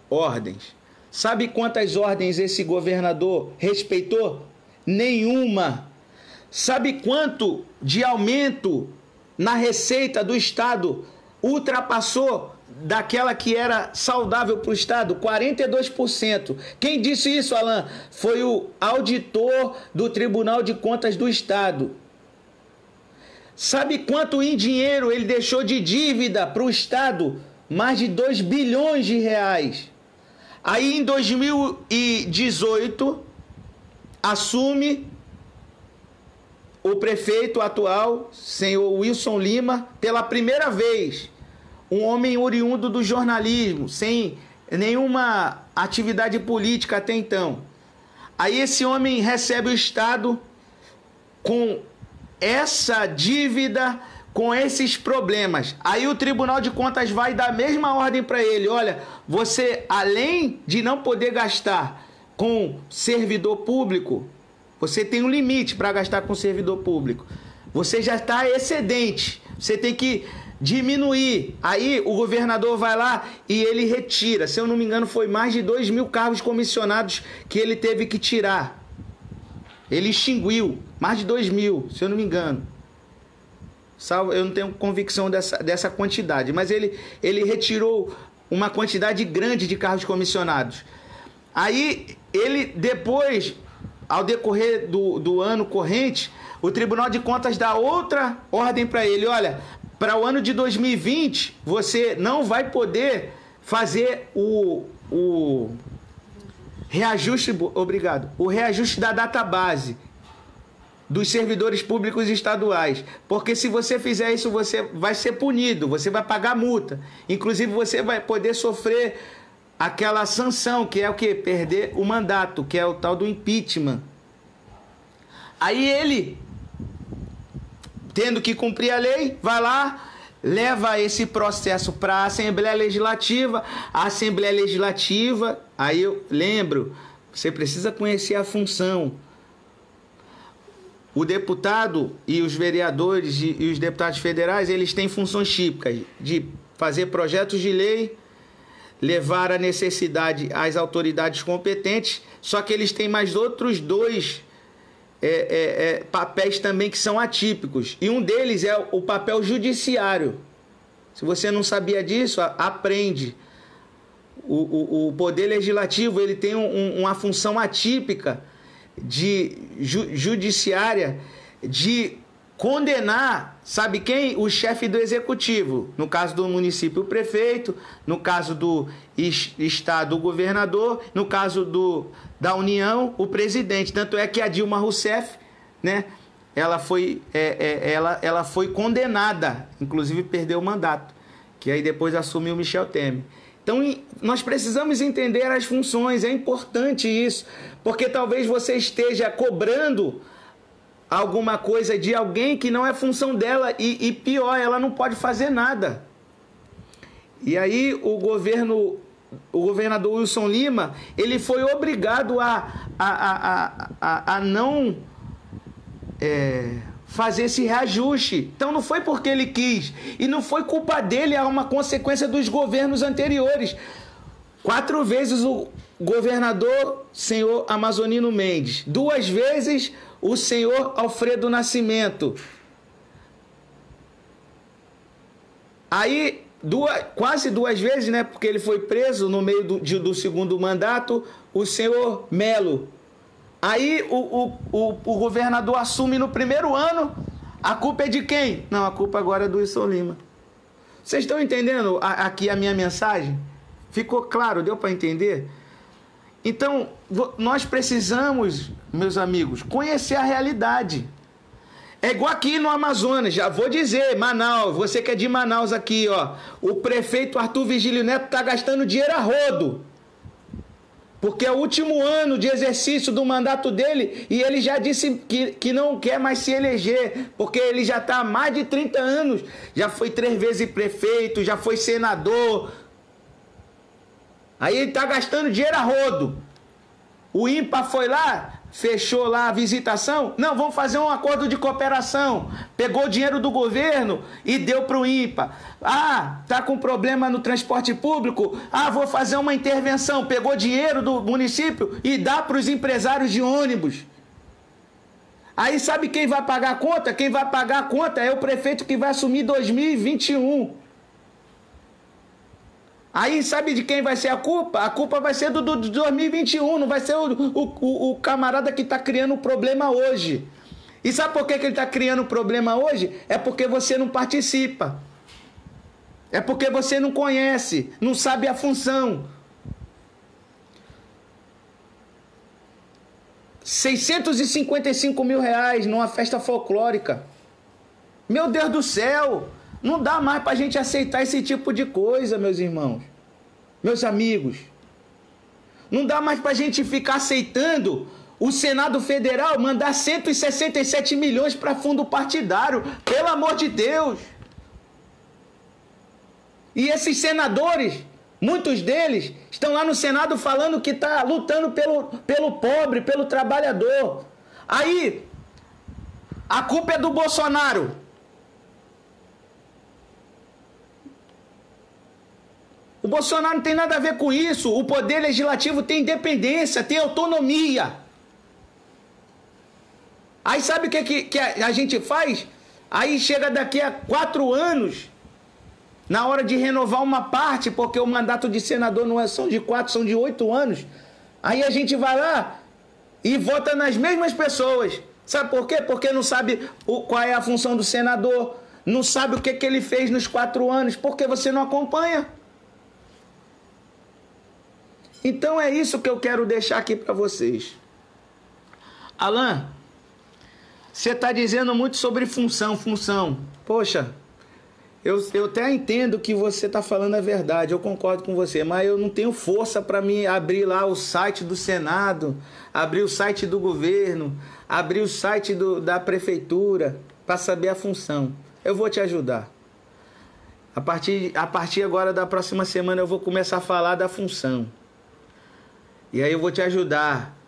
ordens. Sabe quantas ordens esse governador respeitou? Nenhuma. Sabe quanto de aumento na receita do estado ultrapassou daquela que era saudável para o Estado? 42%. Quem disse isso, Alan? Foi o auditor do Tribunal de Contas do Estado. Sabe quanto em dinheiro ele deixou de dívida para o Estado? Mais de 2 bilhões de reais. Aí em 2018 assume o prefeito atual, senhor Wilson Lima, pela primeira vez. Um homem oriundo do jornalismo, sem nenhuma atividade política até então. Aí esse homem recebe o Estado com essa dívida, com esses problemas. Aí o Tribunal de Contas vai dar a mesma ordem para ele. Olha, você, além de não poder gastar com servidor público, você tem um limite para gastar com servidor público. Você já está excedente. Você tem que diminuir. Aí o governador vai lá e ele retira. Se eu não me engano, foi mais de 2.000 cargos comissionados que ele teve que tirar. Ele extinguiu mais de 2.000, se eu não me engano. Eu não tenho convicção dessa quantidade, mas ele retirou uma quantidade grande de cargos comissionados. Aí ele depois ao decorrer do ano corrente, o Tribunal de Contas dá outra ordem para ele. Olha, para o ano de 2020, você não vai poder fazer o reajuste, obrigado, o reajuste da database dos servidores públicos estaduais, porque se você fizer isso, você vai ser punido, você vai pagar multa, inclusive você vai poder sofrer aquela sanção, que é o quê? Perder o mandato, que é o tal do impeachment. Aí ele, tendo que cumprir a lei, vai lá, leva esse processo para a Assembleia Legislativa. A Assembleia Legislativa, aí eu lembro, você precisa conhecer a função. O deputado e os vereadores e os deputados federais, eles têm funções típicas de fazer projetos de lei, levar a necessidade às autoridades competentes, só que eles têm mais outros dois papéis também que são atípicos. E um deles é o papel judiciário. Se você não sabia disso, aprende. O Poder Legislativo, ele tem uma função atípica judiciária de condenar, sabe quem? O chefe do executivo. No caso do município, o prefeito. No caso do estado, o governador. No caso da União, o presidente. Tanto é que a Dilma Rousseff, né, ela foi condenada, inclusive perdeu o mandato, que aí depois assumiu Michel Temer. Então, nós precisamos entender as funções, é importante isso, porque talvez você esteja cobrando alguma coisa de alguém que não é função dela e pior, ela não pode fazer nada. E aí o governador Wilson Lima, ele foi obrigado a não fazer esse reajuste. Então não foi porque ele quis, e não foi culpa dele, é uma consequência dos governos anteriores. 4 vezes o governador senhor Amazonino Mendes, 2 vezes o senhor Alfredo Nascimento. Aí, quase 2 vezes, né? Porque ele foi preso no meio do segundo mandato, o senhor Melo. Aí o governador assume no primeiro ano. A culpa é de quem? Não, a culpa agora é do Wilson Lima. Vocês estão entendendo aqui a minha mensagem? Ficou claro? Deu para entender? Então, nós precisamos, meus amigos, conhecer a realidade. É igual aqui no Amazonas, já vou dizer, Manaus, você que é de Manaus aqui, ó, o prefeito Arthur Vigílio Neto está gastando dinheiro a rodo, porque é o último ano de exercício do mandato dele e ele já disse que não quer mais se eleger, porque ele já está há mais de 30 anos, já foi 3 vezes prefeito, já foi senador. Aí ele está gastando dinheiro a rodo. O INPA foi lá, fechou lá a visitação. Não, vamos fazer um acordo de cooperação. Pegou o dinheiro do governo e deu para o INPA. Ah, tá com problema no transporte público? Ah, vou fazer uma intervenção. Pegou dinheiro do município e dá para os empresários de ônibus. Aí sabe quem vai pagar a conta? Quem vai pagar a conta é o prefeito que vai assumir 2021. Aí sabe de quem vai ser a culpa? A culpa vai ser do 2021, não vai ser o camarada que está criando o problema hoje. E sabe por que ele está criando o problema hoje? É porque você não participa. É porque você não conhece, não sabe a função. 655 mil reais numa festa folclórica. Meu Deus do céu! Não dá mais para a gente aceitar esse tipo de coisa, meus irmãos, meus amigos. Não dá mais para a gente ficar aceitando o Senado Federal mandar 167 milhões para fundo partidário. Pelo amor de Deus. E esses senadores, muitos deles, estão lá no Senado falando que está lutando pelo pobre, pelo trabalhador. Aí, a culpa é do Bolsonaro. O Bolsonaro não tem nada a ver com isso. O Poder Legislativo tem independência, tem autonomia. Aí sabe o que a gente faz? Aí chega daqui a 4 anos, na hora de renovar uma parte, porque o mandato de senador não são de 4, são de 8 anos. Aí a gente vai lá e vota nas mesmas pessoas. Sabe por quê? Porque não sabe qual é a função do senador, não sabe o que ele fez nos 4 anos, porque você não acompanha. Então é isso que eu quero deixar aqui para vocês. Alan, você está dizendo muito sobre função. Poxa, eu até entendo que você está falando a verdade, eu concordo com você, mas eu não tenho força para me abrir lá o site do Senado, abrir o site do governo, abrir o site da prefeitura para saber a função. Eu vou te ajudar. A partir agora da próxima semana eu vou começar a falar da função. E aí eu vou te ajudar.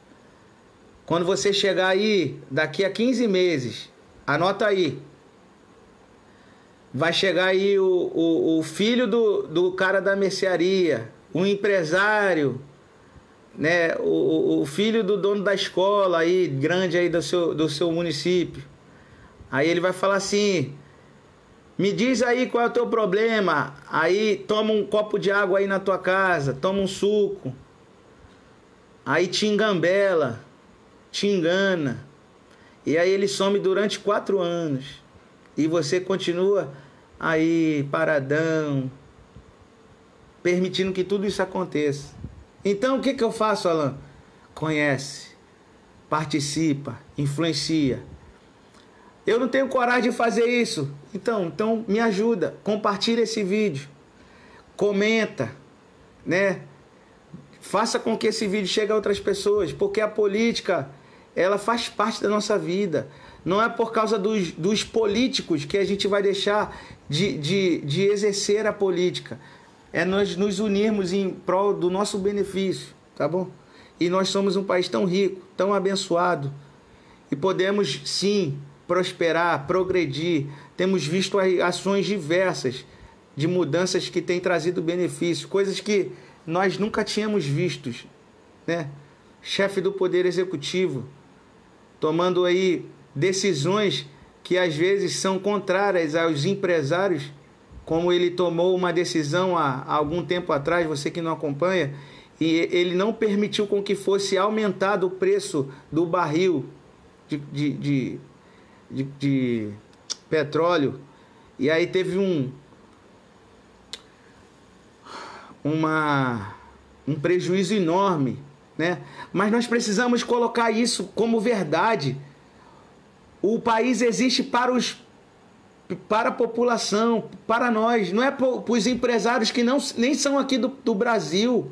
Quando você chegar aí, daqui a 15 meses, anota aí. Vai chegar aí o filho do cara da mercearia, um empresário, né? O filho do dono da escola aí, grande aí do seu município. Aí ele vai falar assim: me diz aí qual é o teu problema. Aí toma um copo de água aí na tua casa, toma um suco. Aí te engambela, te engana. E aí ele some durante 4 anos. E você continua aí paradão, permitindo que tudo isso aconteça. Então o que eu faço, Alan? Conhece, participa, influencia. Eu não tenho coragem de fazer isso. Então me ajuda, compartilha esse vídeo, comenta, né? Faça com que esse vídeo chegue a outras pessoas, porque a política, ela faz parte da nossa vida. Não é por causa dos políticos que a gente vai deixar de exercer a política. É nós nos unirmos em prol do nosso benefício, tá bom? E nós somos um país tão rico, tão abençoado, e podemos sim prosperar, progredir. Temos visto ações diversas de mudanças que têm trazido benefício, coisas que nós nunca tínhamos vistos, né? Chefe do Poder Executivo tomando aí decisões que às vezes são contrárias aos empresários, como ele tomou uma decisão há algum tempo atrás, você que não acompanha, e ele não permitiu com que fosse aumentado o preço do barril de petróleo. E aí teve um prejuízo enorme, né? Mas nós precisamos colocar isso como verdade. O país existe para a população, para nós, não é para os empresários que nem são aqui do Brasil.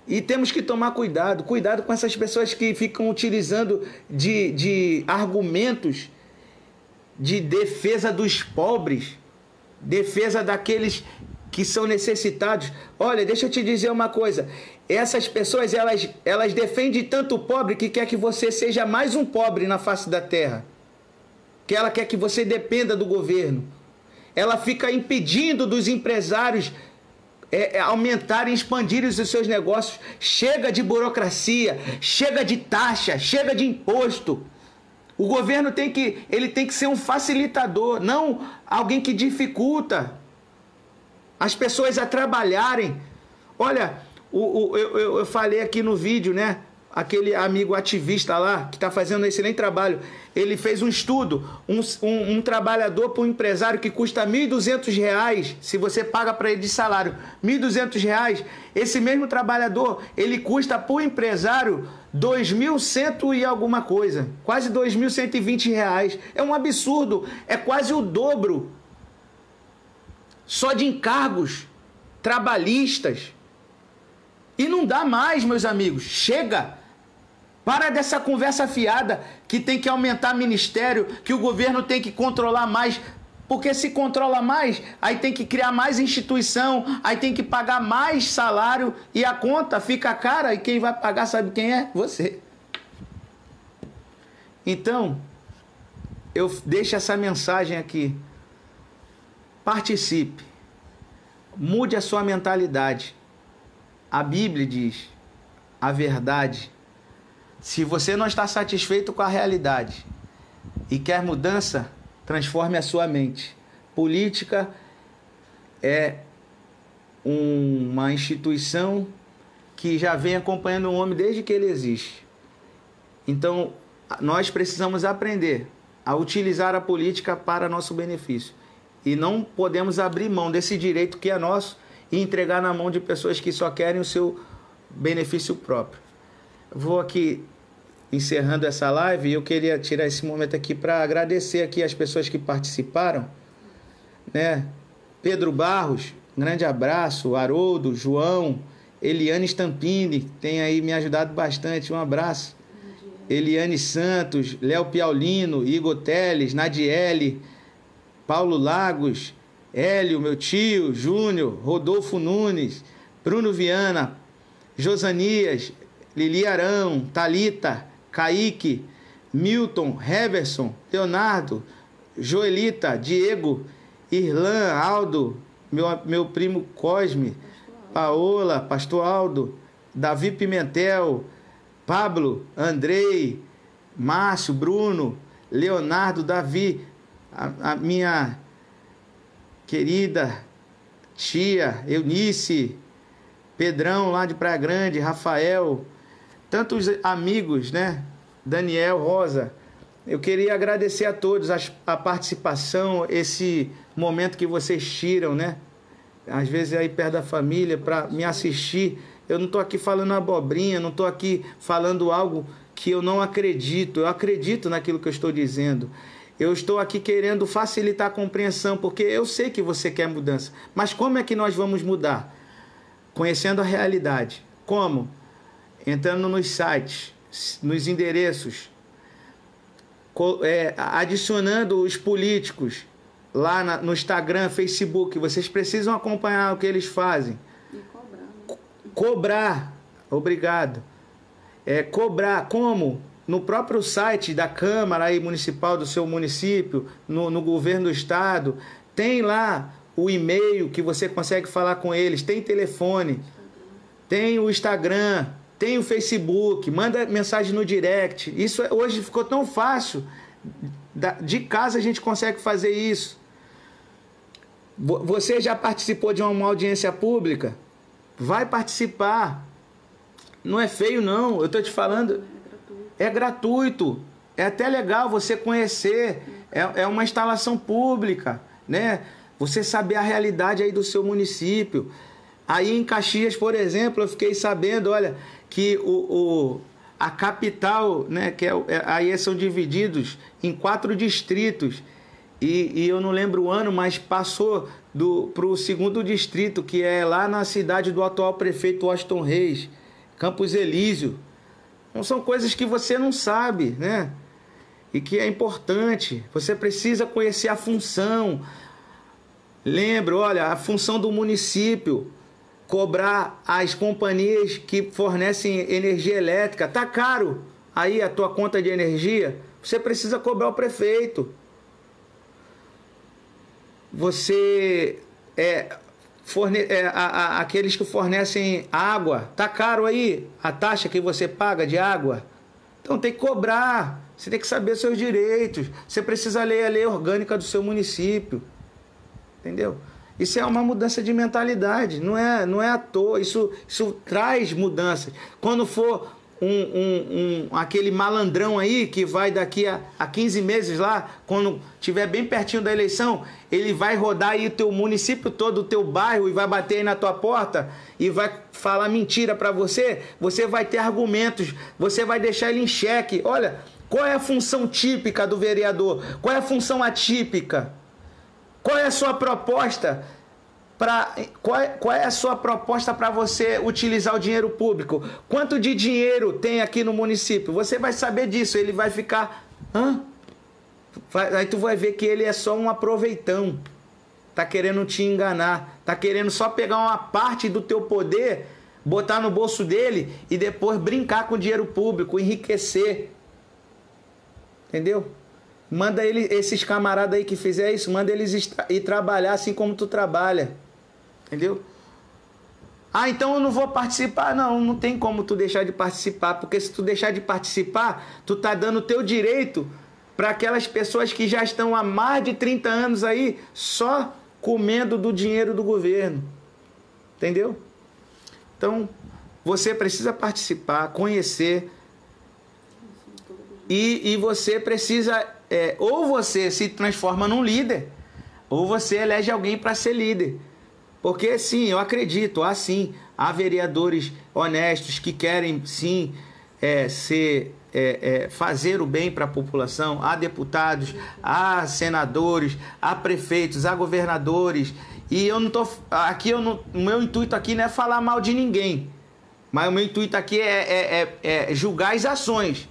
E temos que tomar cuidado com essas pessoas que ficam utilizando de argumentos de defesa dos pobres, defesa daqueles que são necessitados. Olha, deixa eu te dizer uma coisa. Essas pessoas, elas defendem tanto o pobre que quer que você seja mais um pobre na face da terra. Que ela quer que você dependa do governo. Ela fica impedindo dos empresários aumentarem, expandirem os seus negócios. Chega de burocracia, chega de taxa, chega de imposto. O governo tem que ser um facilitador, não alguém que dificulta as pessoas a trabalharem. Olha, eu falei aqui no vídeo, né? Aquele amigo ativista lá, que está fazendo um excelente trabalho, ele fez um estudo, um trabalhador para um empresário que custa R$ 1.200, se você paga para ele de salário R$ 1.200, esse mesmo trabalhador, ele custa para o empresário R$ 2.100 e alguma coisa, quase R$ 2.120. É um absurdo, é quase o dobro, só de encargos trabalhistas. E não dá mais, meus amigos, chega! Para dessa conversa fiada que tem que aumentar ministério, que o governo tem que controlar mais, porque se controla mais, aí tem que criar mais instituição, aí tem que pagar mais salário e a conta fica cara e quem vai pagar sabe quem é? Você. Então, eu deixo essa mensagem aqui. Participe. Mude a sua mentalidade. A Bíblia diz a verdade. Se você não está satisfeito com a realidade e quer mudança, transforme a sua mente. Política é uma instituição que já vem acompanhando o homem desde que ele existe. Então, nós precisamos aprender a utilizar a política para nosso benefício. E não podemos abrir mão desse direito que é nosso e entregar na mão de pessoas que só querem o seu benefício próprio. Vou aqui encerrando essa live e eu queria tirar esse momento aqui para agradecer aqui as pessoas que participaram, né? Pedro Barros, grande abraço. Haroldo, João, Eliane Stampini, tem aí me ajudado bastante, um abraço. Eliane Santos, Léo Piaulino, Igor Teles, Nadiele, Paulo Lagos, Hélio, meu tio, Júnior, Rodolfo Nunes, Bruno Viana, Josanias, Lili Arão, Thalita, Kaique, Milton, Heverson, Leonardo, Joelita, Diego, Irlan, Aldo, meu primo Cosme, Paola, Pastor Aldo, Davi Pimentel, Pablo, Andrei, Márcio, Bruno, Leonardo, Davi, a minha querida tia Eunice, Pedrão lá de Praia Grande, Rafael, tantos amigos, né? Daniel, Rosa. Eu queria agradecer a todos a participação, esse momento que vocês tiram, né? Às vezes aí perto da família para me assistir. Eu não estou aqui falando abobrinha, não estou aqui falando algo que eu não acredito. Eu acredito naquilo que eu estou dizendo. Eu estou aqui querendo facilitar a compreensão, porque eu sei que você quer mudança. Mas como é que nós vamos mudar? Conhecendo a realidade. Como? Entrando nos sites, nos endereços, adicionando os políticos lá no Instagram, Facebook. Vocês precisam acompanhar o que eles fazem. E cobrar. Cobrar. Obrigado. Cobrar como? No próprio site da Câmara aí municipal do seu município, no governo do estado, tem lá o e-mail que você consegue falar com eles, tem telefone, tem o Instagram, tem o Facebook, manda mensagem no direct. Isso hoje ficou tão fácil, de casa a gente consegue fazer isso. Você já participou de uma audiência pública? Vai participar. Não é feio não, eu estou te falando, é gratuito. É até legal você conhecer, é uma instalação pública, né? Você saber a realidade aí do seu município. Aí em Caxias, por exemplo, eu fiquei sabendo, olha, que a capital, né, aí são divididos em 4 distritos, e eu não lembro o ano, mas passou para o 2º distrito, que é lá na cidade do atual prefeito Washington Reis, Campos Elísio. Então são coisas que você não sabe, né? E que é importante. Você precisa conhecer a função. Lembra, olha, a função do município, cobrar as companhias que fornecem energia elétrica. Tá caro aí a tua conta de energia? Você precisa cobrar o prefeito. Você aqueles que fornecem água, tá caro aí a taxa que você paga de água? Então tem que cobrar. Você tem que saber seus direitos. Você precisa ler a lei orgânica do seu município. Entendeu? Isso é uma mudança de mentalidade, não é à toa, isso traz mudanças. Quando for aquele malandrão aí que vai daqui a 15 meses lá, quando estiver bem pertinho da eleição, ele vai rodar aí o teu município todo, o teu bairro, e vai bater aí na tua porta e vai falar mentira para você, você vai ter argumentos, você vai deixar ele em xeque. Olha, qual é a função típica do vereador? Qual é a função atípica? Qual é a sua proposta qual é a sua proposta para você utilizar o dinheiro público? Quanto de dinheiro tem aqui no município? Você vai saber disso, ele vai ficar... Aí tu vai ver que ele é só um aproveitão. Tá querendo te enganar. Tá querendo só pegar uma parte do teu poder, botar no bolso dele e depois brincar com o dinheiro público, enriquecer. Entendeu? Manda esses camaradas aí que fizer isso, manda eles ir trabalhar assim como tu trabalha. Entendeu? Então eu não vou participar. Não tem como tu deixar de participar, porque se tu deixar de participar, tu tá dando o teu direito para aquelas pessoas que já estão há mais de 30 anos aí só comendo do dinheiro do governo. Entendeu? Então, você precisa participar, conhecer, e você precisa, ou você se transforma num líder, ou você elege alguém para ser líder. Porque sim, eu acredito, há vereadores honestos que querem sim fazer o bem para a população, há deputados, há senadores, há prefeitos, há governadores, e eu não tô aqui, o meu intuito aqui não é falar mal de ninguém, mas o meu intuito aqui é julgar as ações.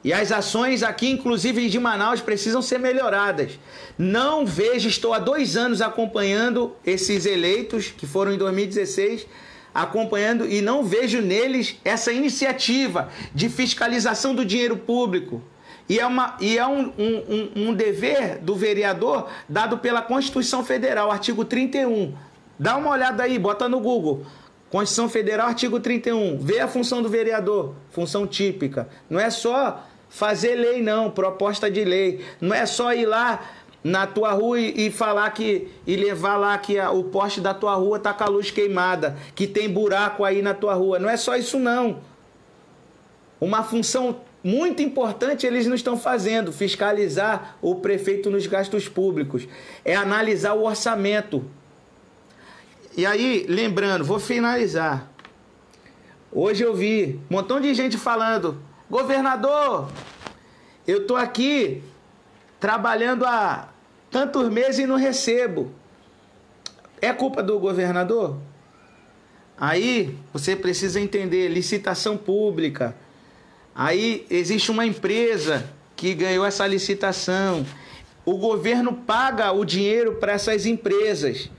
E as ações aqui, inclusive de Manaus, precisam ser melhoradas. Não vejo, estou há 2 anos acompanhando esses eleitos, que foram em 2016, acompanhando, e não vejo neles essa iniciativa de fiscalização do dinheiro público. E é um dever do vereador dado pela Constituição Federal, artigo 31. Dá uma olhada aí, bota no Google. Constituição Federal, artigo 31. Vê a função do vereador, função típica. Não é só fazer lei, não, proposta de lei. Não é só ir lá na tua rua e falar e levar lá que o poste da tua rua tá com a luz queimada, que tem buraco aí na tua rua. Não é só isso, não. Uma função muito importante eles não estão fazendo, fiscalizar o prefeito nos gastos públicos. É analisar o orçamento. E aí, lembrando, vou finalizar. Hoje eu vi um montão de gente falando: governador, eu tô aqui trabalhando há tantos meses e não recebo. É culpa do governador? Aí você precisa entender, licitação pública. Aí existe uma empresa que ganhou essa licitação. O governo paga o dinheiro para essas empresas.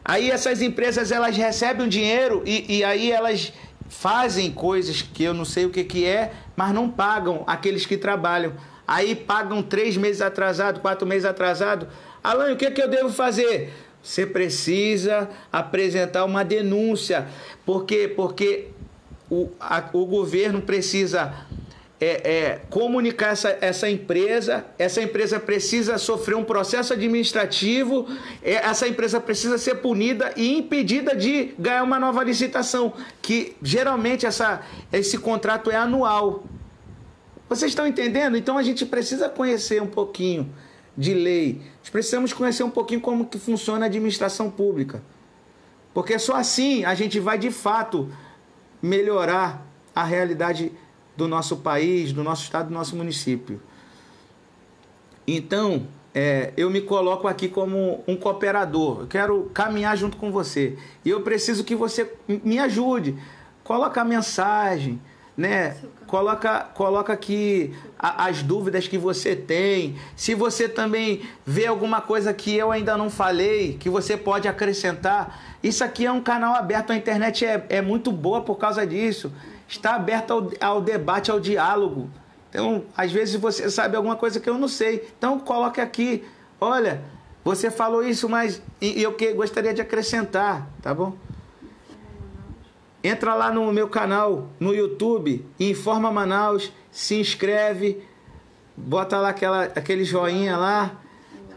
Aí essas empresas elas recebem o dinheiro e aí elas fazem coisas que eu não sei o que é, mas não pagam aqueles que trabalham. Aí pagam 3 meses atrasado, 4 meses atrasado. Alan, o que eu devo fazer? Você precisa apresentar uma denúncia. Por quê? Porque o governo precisa comunicar essa empresa precisa sofrer um processo administrativo, essa empresa precisa ser punida e impedida de ganhar uma nova licitação, que geralmente esse contrato é anual. Vocês estão entendendo? Então a gente precisa conhecer um pouquinho de lei, nós precisamos conhecer um pouquinho como que funciona a administração pública, porque só assim a gente vai de fato melhorar a realidade do nosso país, do nosso estado, do nosso município. Então, eu me coloco aqui como um cooperador. Eu quero caminhar junto com você. E eu preciso que você me ajude. Coloca a mensagem, né? Coloca aqui as dúvidas que você tem. Se você também vê alguma coisa que eu ainda não falei, que você pode acrescentar. Isso aqui é um canal aberto, a internet é muito boa por causa disso. Está aberto ao debate, ao diálogo. Então, às vezes você sabe alguma coisa que eu não sei. Então, coloque aqui. Olha, você falou isso, mas eu gostaria de acrescentar, tá bom? Entra lá no meu canal, no YouTube, Informa Manaus, se inscreve, bota lá aquele joinha lá,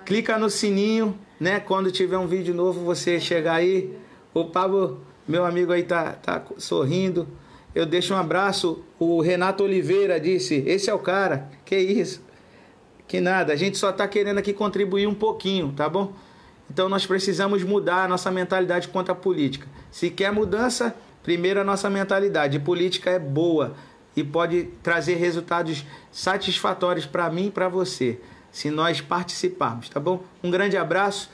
clica no sininho, né? Quando tiver um vídeo novo, você chegar aí. O Pablo, meu amigo aí, tá sorrindo. Eu deixo um abraço. O Renato Oliveira disse: esse é o cara. Que isso? Que nada. A gente só tá querendo aqui contribuir um pouquinho, tá bom? Então nós precisamos mudar a nossa mentalidade quanto à política. Se quer mudança, primeiro a nossa mentalidade. Política é boa e pode trazer resultados satisfatórios para mim e para você, se nós participarmos, tá bom? Um grande abraço.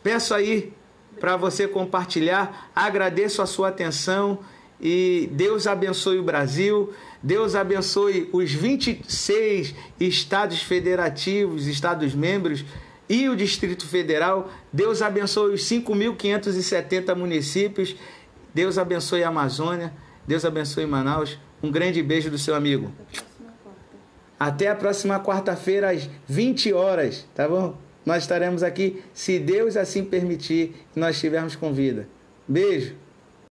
Peço aí para você compartilhar. Agradeço a sua atenção. E Deus abençoe o Brasil, Deus abençoe os 26 estados federativos, estados membros e o Distrito Federal. Deus abençoe os 5.570 municípios. Deus abençoe a Amazônia. Deus abençoe Manaus. Um grande beijo do seu amigo. Até a próxima quarta-feira às 20 horas, tá bom? Nós estaremos aqui, se Deus assim permitir, e nós estivermos com vida. Beijo.